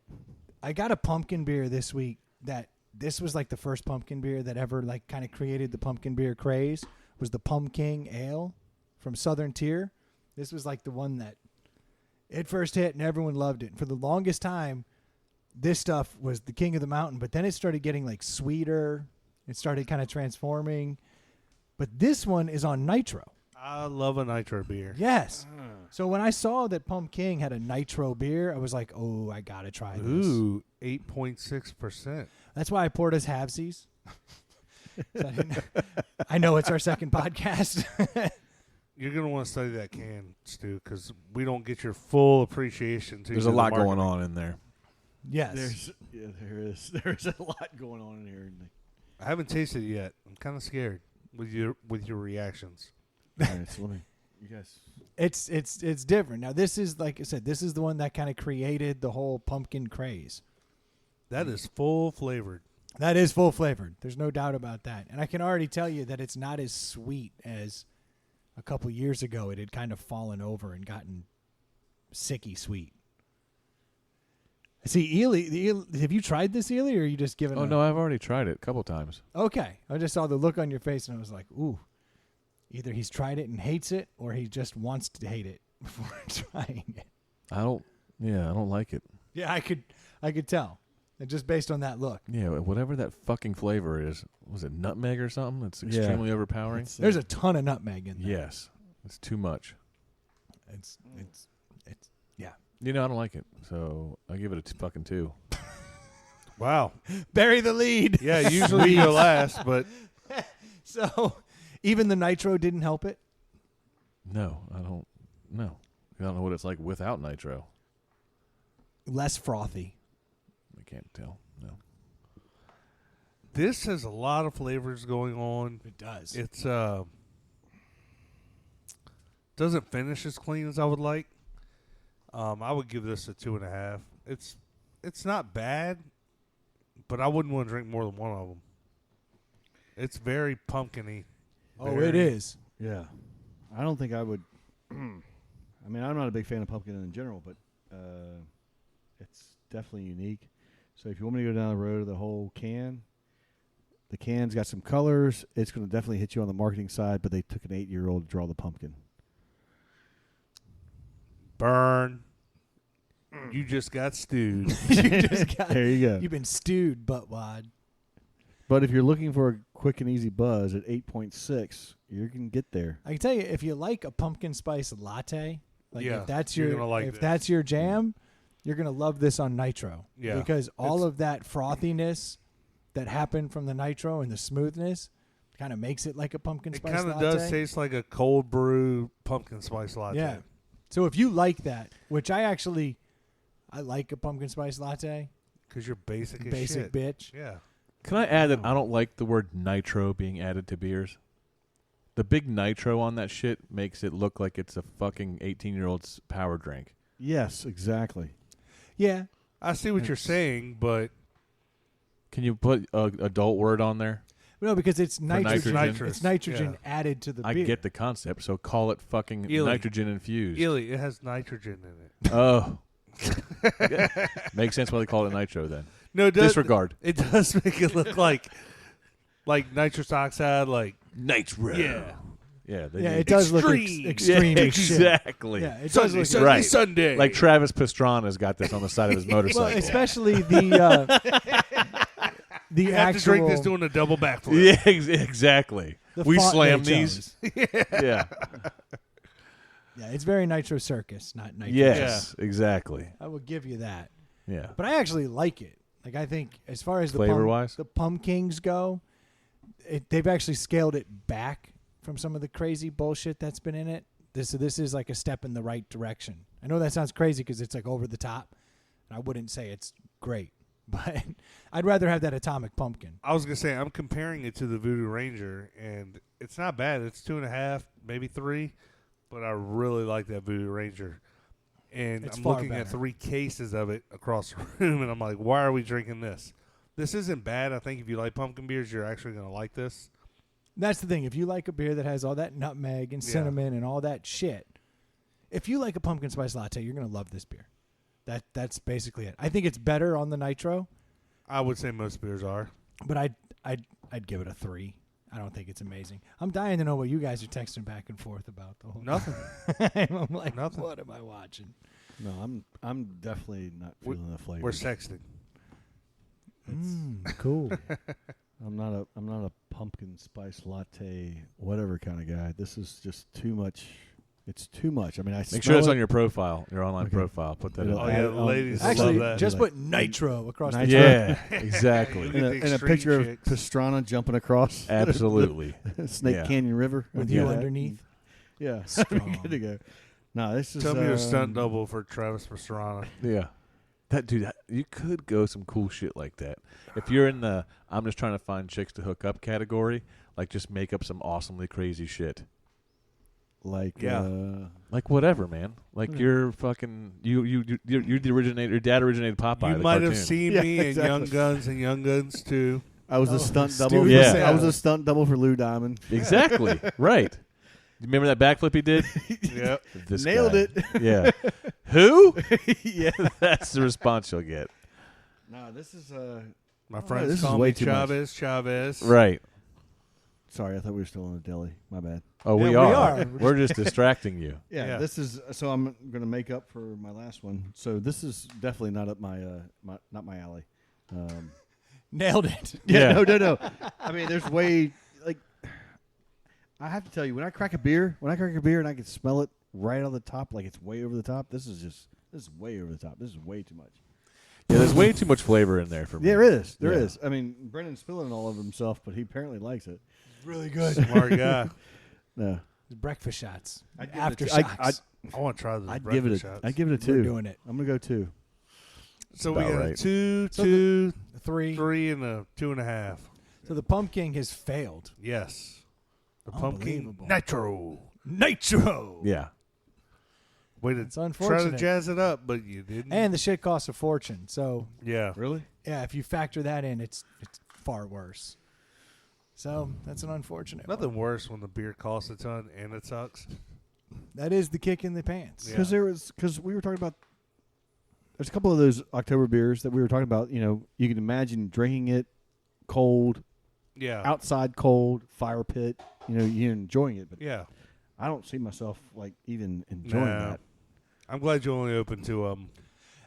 I got a pumpkin beer this week that this was like the first pumpkin beer that ever like kind of created the pumpkin beer craze was the Pumpkin Ale from Southern Tier. This was like the one that it first hit and everyone loved it. And for the longest time, this stuff was the king of the mountain, but then it started getting like sweeter. It started kind of transforming. But this one is on nitro. I love a nitro beer. Yes. So when I saw that Pumpkin had a nitro beer, I was like, oh, I got to try this. Ooh, 8.6%. That's why I poured us halvesies. So I know it's our second podcast. You're going to want to study that can, Stu, because we don't get your full appreciation. There's a lot going on in there. Yes. There is. There's a lot going on in here. I haven't tasted it yet. I'm kind of scared with your reactions. All right, so let me. You guys. It's different. Now this is like I said, this is the one that kind of created the whole pumpkin craze. That is full flavored. That is full flavored. There's no doubt about that. And I can already tell you that it's not as sweet as a couple years ago. It had kind of fallen over and gotten sicky sweet. See, Ely, have you tried this, Ely, or are you just giving Oh, a- no, I've already tried it a couple times. Okay. I just saw the look on your face, and I was like, ooh. Either he's tried it and hates it, or he just wants to hate it before trying it. I don't like it. Yeah, I could tell. And just based on that look. Yeah, whatever that fucking flavor is. Was it nutmeg or something? It's extremely overpowering. There's a ton of nutmeg in there. Yes. It's too much. It's yeah. I don't like it. So I give it a fucking 2. Wow. Bury the lead. Yeah, usually you go last, but So even the nitro didn't help it? No, I don't. No. I don't know what it's like without nitro. Less frothy. I can't tell. No. this has a lot of flavors going on. It does. It's doesn't finish as clean as I would like. I would give this a 2.5. It's not bad, but I wouldn't want to drink more than one of them. It's very pumpkin-y. Oh, it is. Yeah. I don't think I would. I mean, I'm not a big fan of pumpkin in general, but it's definitely unique. So if you want me to go down the road of the whole can, the can's got some colors. It's going to definitely hit you on the marketing side, but they took an 8-year-old to draw the pumpkin. Burn. You just got stewed. You just got, There you go. You've been stewed butt wad. But if you're looking for a quick and easy buzz at 8.6, you can get there. I can tell you, if you like a pumpkin spice latte, like Yeah, if that's you're your gonna like if this. that's your jam, you're gonna love this on nitro. Yeah. because all It's- of that frothiness that happened from the nitro and the smoothness kind of makes it like a pumpkin It spice kind latte. of does taste like a cold brew pumpkin spice latte. Yeah. So if you like that, which I like a pumpkin spice latte, Because you're basic as basic shit. bitch. Yeah. Can I add that I don't like the word nitro being added to beers? The big nitro on that shit makes it look like it's a fucking 18-year-old's power drink. Yes, exactly. Yeah, I see what you're saying, but Can you put a adult word on there? no, because it's nitrogen. nitrogen. It's nitrogen Yeah. added to the I beer. get the concept, so call it fucking Ely. nitrogen infused. Ely, it has nitrogen in it. Oh. Makes sense why they call it nitro then. No, it does. Disregard. It does make it look like nitrous oxide, like Nitro. yeah. Yeah, they Yeah, do. it does look Extreme. extreme Yeah, as shit. exactly. Yeah, it does Sunday, look Sunday, Right. Sunday. Like Travis Pastrana's got this on the side of his motorcycle. Well, especially the you have actual to drink this doing a double backflip. Yeah, exactly. the We font slam they these. chose. Yeah. Yeah, it's very Nitro Circus, not Nitro. Yes, exactly. I will give you that. Yeah. But I actually like it. Like I think as far as the Flavor-wise? the pumpkins go, they've actually scaled it back from some of the crazy bullshit that's been in it. This is like a step in the right direction. I know that sounds crazy because it's like over the top. I wouldn't say it's great, but I'd rather have that atomic pumpkin. I was gonna say I'm comparing it to the Voodoo Ranger, and it's not bad. It's 2.5, maybe 3, but I really like that Voodoo Ranger. And It's I'm far looking at better. 3 cases of it across the room, and I'm like, why are we drinking this? This isn't bad. I think if you like pumpkin beers, you're actually gonna like this. That's the thing. If you like a beer that has all that nutmeg and Yeah. cinnamon and all that shit, if you like a pumpkin spice latte, you're gonna love this beer. That's basically it. I think it's better on the nitro, I would say most beers are. but I'd give it a 3. I don't think it's amazing. I'm dying to know what you guys are texting back and forth about the whole. Nothing. I'm like, Nothing. what am I watching? No, I'm definitely not feeling the flavor. We're sexting. Cool. I'm not a pumpkin spice latte whatever kind of guy. This is just too much. It's too much. I mean, I Make smell sure it's it. on your profile, your online Okay. profile. Put that in It'll Oh, there. yeah, add- the ladies Actually, love that. just Like- put nitro across the Nitro. Yeah, exactly. Look and at a, the and a extreme picture chicks. of Pastrana jumping across Absolutely. the Snake Yeah. Canyon River with Yeah. you underneath. Yeah, Strong. good to go. No, this is Tell me your stunt um, double for Travis Pastrana. Yeah. That dude, you could go some cool shit like that. If you're in the I'm just trying to find chicks to hook up category, like just make up some awesomely crazy shit. like Yeah. Like whatever, man. Like you're fucking you're the originator. Your dad originated Popeye. You the might have cartoon. seen Yeah, me in exactly. Young Guns and Young Guns 2. I was Oh, a stunt Stu double. was Yeah, saying I was that. a stunt double for Lou Diamond. Exactly. Right. Remember that backflip he did? Yep. This Nailed guy. it. Yeah. Who? Yeah. That's the response you'll get. No, this is My this friends is call way me too much. Chavez. Right. Sorry, I thought we were still in the deli. My bad. Oh, Yeah, we we are. are. We're just distracting you. Yeah, Yeah. this is so I'm going to make up for my last one. So this is definitely not up my not my alley. Nailed it. Yeah. No. I mean, there's way like I have to tell you when I crack a beer and I can smell it right on the top, like it's way over the top. This is way over the top. This is way too much. Yeah, there's way too much flavor in there for me. There is. Yeah. I mean, Brendan's spilling all over himself, but he apparently likes it. Really good. Smart guy. No, Breakfast shots. I'd give it Aftershocks. I want to try this. I'd give it shots. I'd give it a We're 2. doing it. I'm gonna go 2. So we about got a right. 2, So 2, 3. 3, and a 2.5. So the pumpkin has failed. Yes. The pumpkin Unbelievable. nitro. Nitro. Yeah. Way to It's try to unfortunate. jazz it up, but you didn't. And the shit costs a fortune. So yeah. Really? yeah, if you factor that in, it's far worse. So that's an unfortunate one. Nothing worse when the beer costs a ton and it sucks. That is the kick in the pants. Yeah. Because we were talking about. There's a couple of those October beers that we were talking about. You know, you can imagine drinking it cold, Yeah. outside cold, fire pit. You know, you're enjoying it, but Yeah. I don't see myself like even enjoying No. that. I'm glad you only opened 2 of them.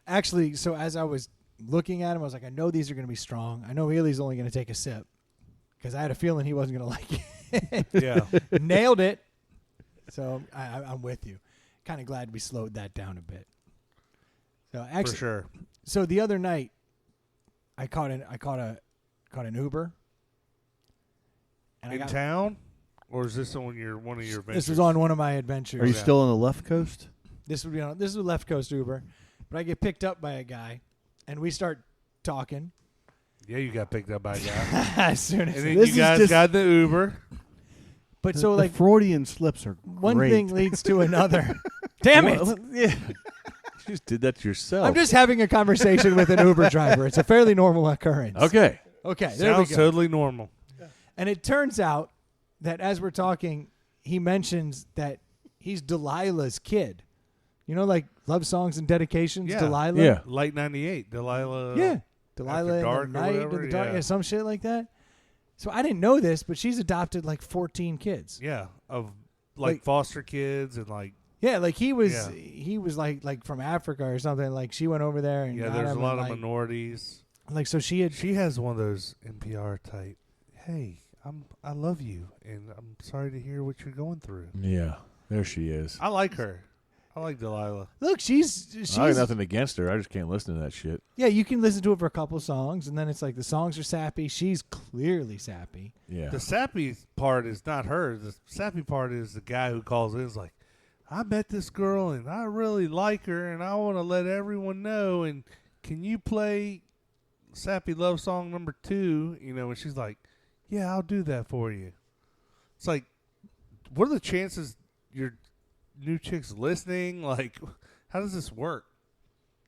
Actually, so as I was looking at him, I was like, I know these are going to be strong. I know Ely's only going to take a sip because I had a feeling he wasn't going to like it. Yeah. Nailed it. So I'm with you. Kind of glad we slowed that down a bit. So actually, For sure. so the other night, I caught an Uber. And I In got, town? Or is this on one of your adventures? this was on one of my adventures. Are you Okay. still on the left coast? This is a left coast Uber, but I get picked up by a guy, and we start talking. Yeah, you got picked up by a guy. As soon as And then This you is guys just- got the Uber. but The- so the like Freudian slips are one great. thing leads to another. Damn it! Well, yeah. You just did that to yourself. I'm just having a conversation with an Uber driver. It's a fairly normal occurrence. Okay. Okay. There Sounds we go. totally normal. And it turns out that as we're talking, he mentions that he's Delilah's kid. You know, like love songs and dedications. Yeah. Delilah. Yeah. Late 98. Delilah. Yeah. Delilah in dark or the night, whatever, in the dark, yeah. yeah, some shit like that. So I didn't know this, but she's adopted like 14 kids. Yeah. Of Like- foster kids and like. Yeah, like he was Yeah. like from Africa or something. Like she went over there and Yeah, got there's a him lot and, of like, minorities. like so she had She has one of those NPR type. Hey, I love you, and I'm sorry to hear what you're going through. Yeah. There she is. I like her. I like Delilah. look. She's I got nothing against her. I just can't listen to that shit. yeah. You can listen to it for a couple songs, and then it's like the songs are sappy. She's clearly sappy. Yeah. The sappy part is not her. The sappy part is the guy who calls in. Is like, I met this girl and I really like her, and I want to let everyone know. And can you play Sappy Love Song number 2? You know, and she's like, yeah, I'll do that for you. It's like, what are the chances your new chick's listening? Like, how does this work?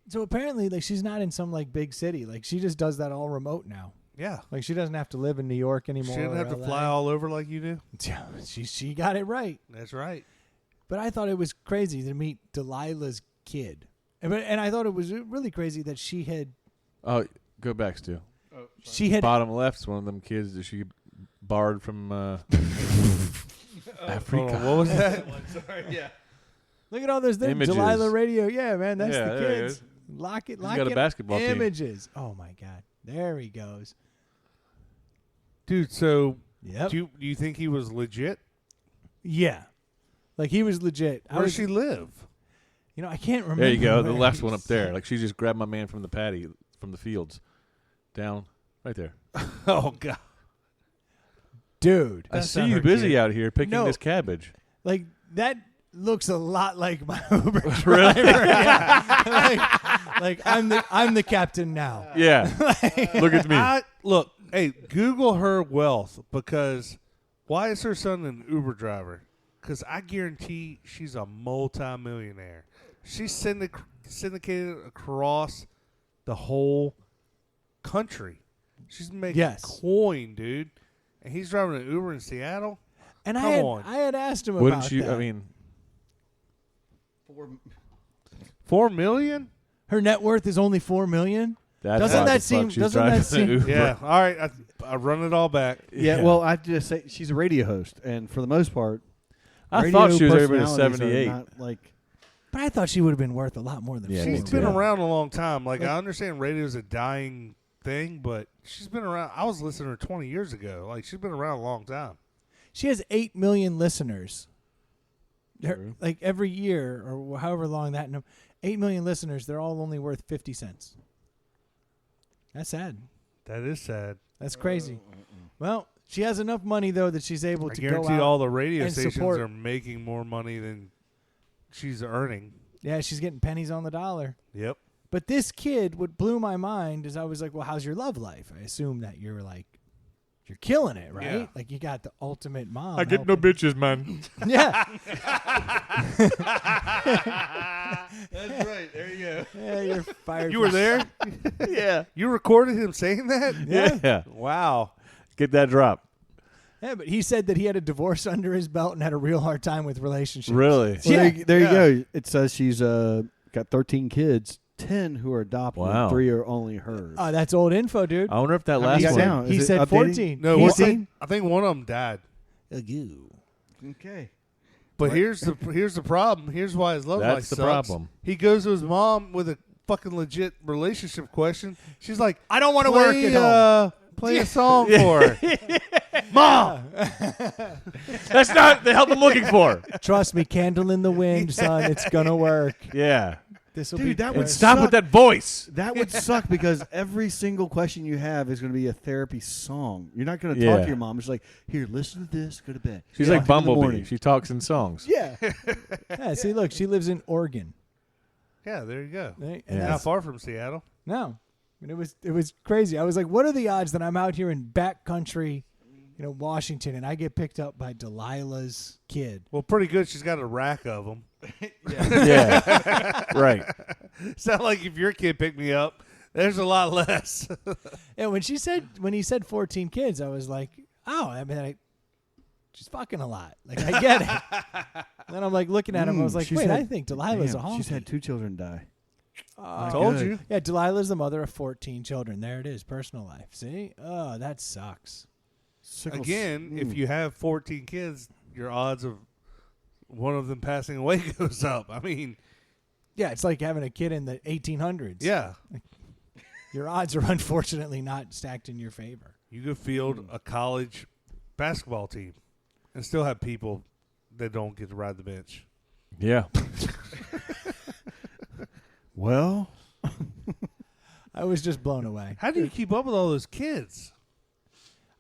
So apparently, like she's not in some like big city. Like she just does that all remote now. Yeah. Like she doesn't have to live in New York anymore. She didn't or have to LA. fly all over like you do. Yeah, she got it right. That's right. But I thought it was crazy to meet Delilah's kid, and I thought it was really crazy that she had Oh, go back, Stu. bottom. Bottom left's one of them kids that she borrowed from Africa. Hold on, what was that? Look at all those things. Images. Delilah Radio. Yeah, man, that's Yeah, the there he kids. is. Lock it. He's Lock got a it. basketball team. Images. Oh my God. There he goes. Dude, so Yep. do you think he was legit? Yeah. Like he was legit. Where does she live? You know, I can't remember. There you go. The where left he one up was. there. Like she just grabbed my man from the patty, from the fields. Down. Right there. Oh, God. Dude. I That's see not you her busy kid. out here picking No. this cabbage. Like that looks a lot like my Uber driver. Really? Yeah. like I'm the captain now. Yeah. Look at me. Look, hey, Google her wealth, because why is her son an Uber driver? Because I guarantee she's a multi-millionaire. She's syndicated across the whole country. She's making Yes. coin, dude. And he's driving an Uber in Seattle? And Come on. I had asked him Wouldn't about you? that. I mean, 4 million? Her net worth is only $4 million. that's Doesn't why that the fuck seem- she's doesn't driving that seem- the Uber. Yeah. All right. I run it all back. Yeah, well, I just say she's a radio host, and for the most part, I radio thought she was every bit of personalities are 78. not like But I thought she would have been worth a lot more than Yeah, $4 me She's too. been Yeah. around a long time. Like, I understand radio's a dying thing, but she's been around. I was listening to her 20 years ago. Like, she's been around a long time. She has 8 million listeners. True. Like every year or however long that 8 million listeners, they're all only worth 50 cents. That's sad. That is sad. That's crazy. Well, she has enough money though that she's able I to go guarantee out. all the radio and stations support- are making more money than she's earning. Yeah, she's getting pennies on the dollar. Yep. But this kid, what blew my mind is I was like, well, how's your love life? I assume that you're killing it, right? Yeah. Like you got the ultimate mom. I get no helping. bitches, man. Yeah. that's right. There you go. Yeah, you're fired. You were there? yeah. You recorded him saying that? Yeah. Wow. Get that drop. Yeah, but he said that he had a divorce under his belt and had a real hard time with relationships. Really? Well, Yeah. there you go. It says she's got 13 kids, 10 who are adopted, Wow. and 3 are only hers. Oh, that's old info, dude. I wonder if that How last many one. down? He Is it said updating? 14. No, He one- said- I think one of them died. Okay. But here's the problem. Here's why his love life That's the sucks. problem. He goes to his mom with a fucking legit relationship question. She's like, I don't want to work at home. Play a song for her. Mom! That's not the help I'm looking for. Trust me, candle in the wind, son. It's gonna work. Yeah. This will Dude, be. that And would stop suck. with that voice. That would suck because every single question you have is going to be a therapy song. You're not going to Yeah. talk to your mom. It's like, here, listen to this, go to bed. She's Talk like in the Bumblebee. morning. She talks in songs. Yeah. Yeah. See, look, she lives in Oregon. Yeah, there you go. Right? Yeah. And Not that's, far from Seattle. no, I mean, it was crazy. I was like, what are the odds that I'm out here in backcountry, Washington, and I get picked up by Delilah's kid? Well, pretty good. She's got a rack of them. Yeah. Right. It's not like if your kid picked me up, there's a lot less. And when he said 14 kids, I was like, oh, I mean, she's fucking a lot. Like I get it. Then I'm like looking at him. I was like, she's wait, had- I think Delilah's Damn, a honky. she's had 2 children die. I told good. you. Yeah, Delilah's the mother of 14 children. There it is, personal life. See? Oh, that sucks. Sickle Again, s- if you have 14 kids, your odds of one of them passing away goes up. I mean, Yeah, it's like having a kid in the 1800s. yeah. Your odds are unfortunately not stacked in your favor. You could field a college basketball team and still have people that don't get to ride the bench. Yeah. Well, I was just blown away. How do you keep up with all those kids?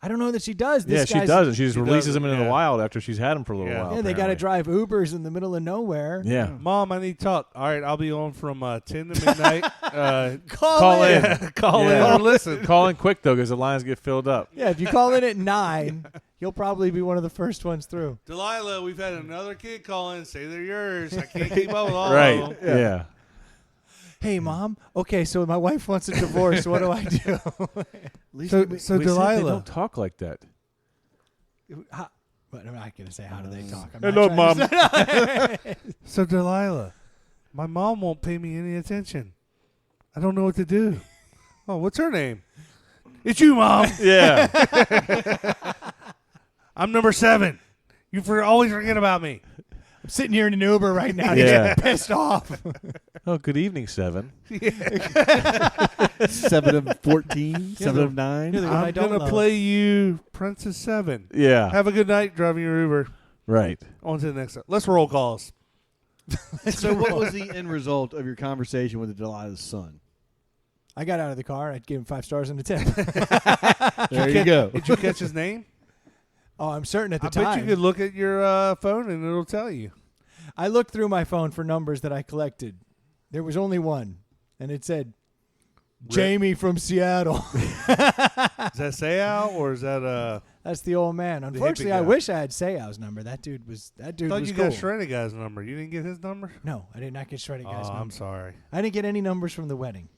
I don't know that she does. Yeah, This she guy's- doesn't. She just She releases doesn't, them into yeah. the wild after she's had them for a little Yeah. while. Yeah, they got to apparently. drive Ubers in the middle of nowhere. Yeah. Mom, I need to talk. All right, I'll be on from 10 to midnight. Call in. Call Yeah. in or listen. Call in quick, though, because the lines get filled up. Yeah, if you call in at 9, you'll probably be one of the first ones through. Delilah, we've had another kid call in. Say they're yours. I can't keep up with all Right. of them. Yeah. Hey, Mom. Okay, so my wife wants a divorce. What do I do? at least So We said they Delilah, don't talk like that. But I'm not going to say how do they talk. I'm Hello, not Mom. trying to- so Delilah, my mom won't pay me any attention. I don't know what to do. Oh, what's her name? It's you, Mom. Yeah. I'm number 7. You always forget about me. I'm sitting here in an Uber right now. Yeah. Getting pissed off. Oh, good evening, 7. 7 of 14, 7 of 9. You're the one I I'm don't going to love. play you Princess 7. Yeah. Have a good night driving your Uber. Right. On to the next one. Let's roll calls. So what was the end result of your conversation with Delilah's son? I got out of the car. I gave him 5 stars and a tip. There you go. Did you catch his name? Oh, I'm certain at the I time. bet you could look at your phone and it'll tell you. I looked through my phone for numbers that I collected. There was only one, and it said Jamie from Seattle. Is that Sayal or is that That's the old man. hippie Unfortunately, I guy. wish I had Sayow's number. That dude was I thought was you cool. got Shreddy guy's number. You didn't get his number? No, I did not get Shreddy guy's Oh, number. I'm sorry. I didn't get any numbers from the wedding.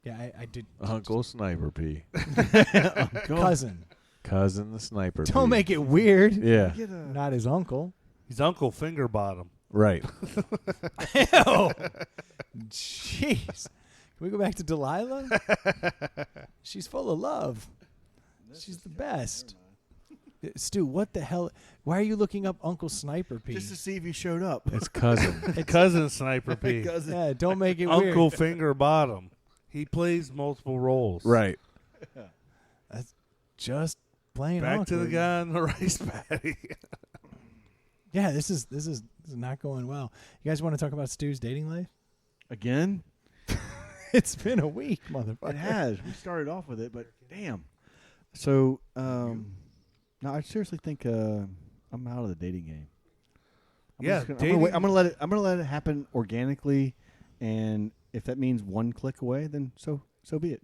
Yeah, I did. Uncle Sniper P. Cousin. cousin, the sniper. Don't Pete. make it weird. Yeah, Get a, Not his uncle. He's Uncle Fingerbottom. right. Ew. Jeez. Can we go back to Delilah? She's full of love. She's the best. Stu, what the hell? Why are you looking up Uncle Sniper P? just to see if he showed up. It's cousin. Cousin Sniper P. Cousin. Yeah, don't make it Uncle weird. Fingerbottom. He plays multiple roles. Right. Just plain Back awkward. to the guy in the rice paddy. Yeah, this is not going well. You guys want to talk about Stu's dating life? Again? It's been a week, motherfucker. It has. We started off with it, but damn. So, no, I seriously think I'm out of the dating game. Yeah, I'm dating- gonna let it happen organically, and if that means one click away, then so be it.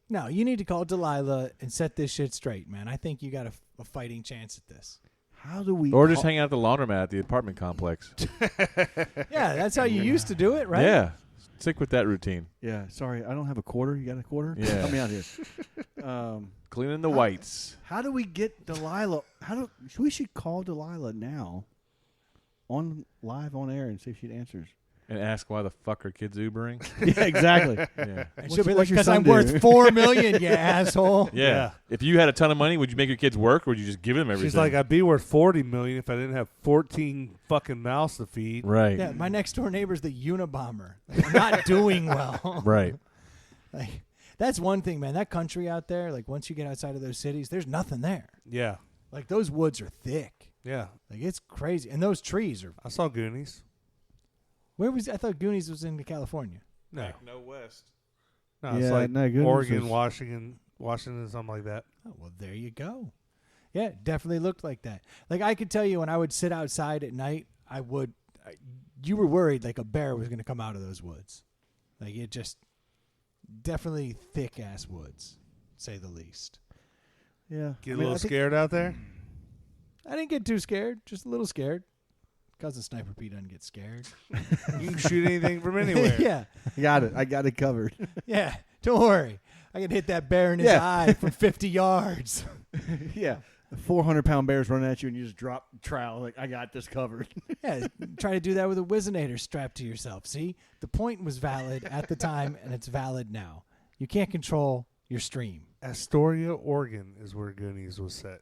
No, you need to call Delilah and set this shit straight, man. I think you got a fighting chance at this. How do we? Or just hang out at the laundromat at the apartment complex. Yeah, that's how you used to do it, right? Yeah. Stick with that routine. Yeah, sorry, I don't have a quarter. You got a quarter? Yeah. Help me out here. Cleaning the whites. How do we get Delilah? We should call Delilah now, live on air, and see if she answers. And ask why the fuck are kids Ubering? Yeah, exactly. Yeah. And What's she'll be your like, because son I'm do?" worth $4 million, you asshole. Yeah. Yeah. If you had a ton of money, would you make your kids work, or would you just give them everything? She's like, I'd be worth $40 million if I didn't have 14 fucking mouths to feed. right. Yeah, my next door neighbor's the Unabomber. Like, I'm not doing well. Right. Like, that's one thing, man. That country out there, like once you get outside of those cities, there's nothing there. Yeah. Like those woods are thick. Yeah. Like it's crazy. And those trees are. I saw Goonies. Where was I thought Goonies was in California. No. No west. No, it's Yeah, like no, Goonies Oregon, was- Washington, something like that. Oh, well, there you go. Yeah, it definitely looked like that. Like I could tell you when I would sit outside at night, you were worried like a bear was going to come out of those woods. Like it just definitely thick ass woods, say the least. Yeah, Get I a mean, little I think- scared out there? I didn't get too scared, just a little scared. Cousin Sniper Pete doesn't get scared. You can shoot anything from anywhere. Yeah, I got it covered. yeah. Don't worry. I can hit that bear in his Yeah. eye from 50 yards. Yeah, the 400-pound bear's running at you, and you just drop trowel. Like, I got this covered. Yeah, try to do that with a Wizinator strapped to yourself. See, the point was valid at the time, and it's valid now. You can't control your stream. Astoria, Oregon is where Goonies was set.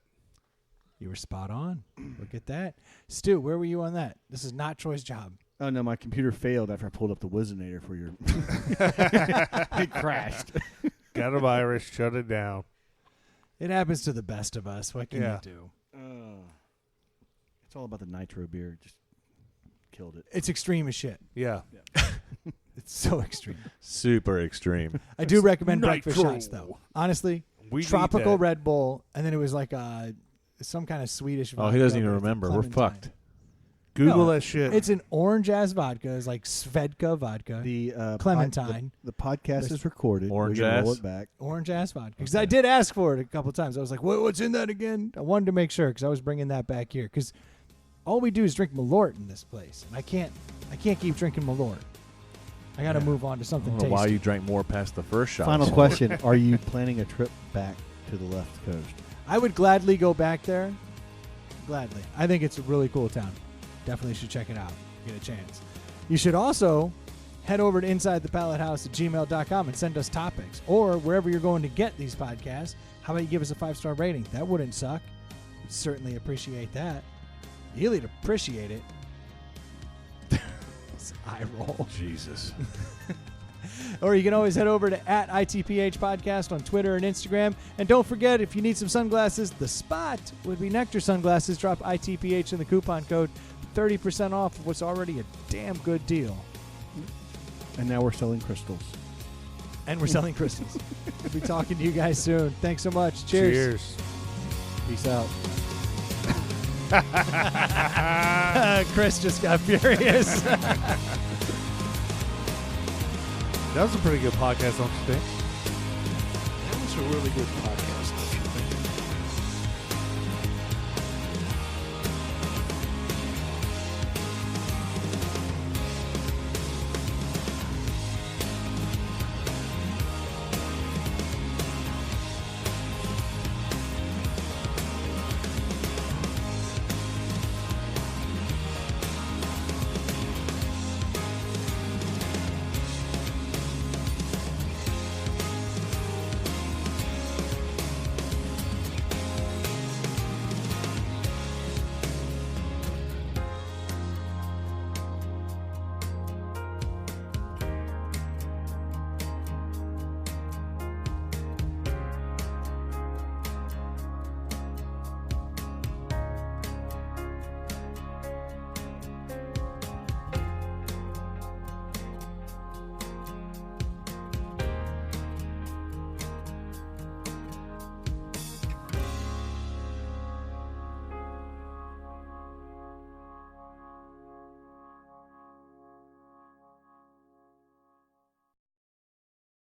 You were spot on. Look at that. Stu, where were you on that? This is not Troy's job. Oh no, my computer failed after I pulled up the Wizinator for your. It crashed. Got a virus, shut it down. It happens to the best of us. What can Yeah. you do? It's all about the nitro beer. Just killed it. It's extreme as shit. Yeah. It's so extreme. Super extreme. I do recommend Nitro. breakfast shots, though. Honestly, We need tropical that. Red Bull, and then it was like some kind of Swedish vodka. Oh, he doesn't even with remember. We're clementine. fucked. Google No, that shit. It's an orange ass vodka. It's like Svedka vodka. The Clementine. The podcast This- is recorded. Orange We're gonna roll ass? it back. Orange ass vodka. Because I did ask for it a couple times. I was like, what's in that again? I wanted to make sure because I was bringing that back here. Because all we do is drink Malort in this place. And I can't keep drinking Malort. I got to move on to I something don't know tasty. why you drank more past the first shot. Final question: are you planning a trip back to the left coast? I would gladly go back there. Gladly. I think it's a really cool town. Definitely should check it out. Get a chance. You should also head over to InsideThePalletHouse@gmail.com and send us topics. Or wherever you're going to get these podcasts, how about you give us a 5-star rating? That wouldn't suck. We'd certainly appreciate that. You'd appreciate it. It's eye roll. Jesus. Or you can always head over to @ITPH Podcast on Twitter and Instagram. And don't forget, if you need some sunglasses, the spot would be Nectar Sunglasses. Drop ITPH in the coupon code, 30% off of what's already a damn good deal. And now we're selling crystals. And we're selling crystals. We'll be talking to you guys soon. Thanks so much. Cheers. Peace out. Chris just got furious. That was a pretty good podcast, don't you think? That was a really good podcast.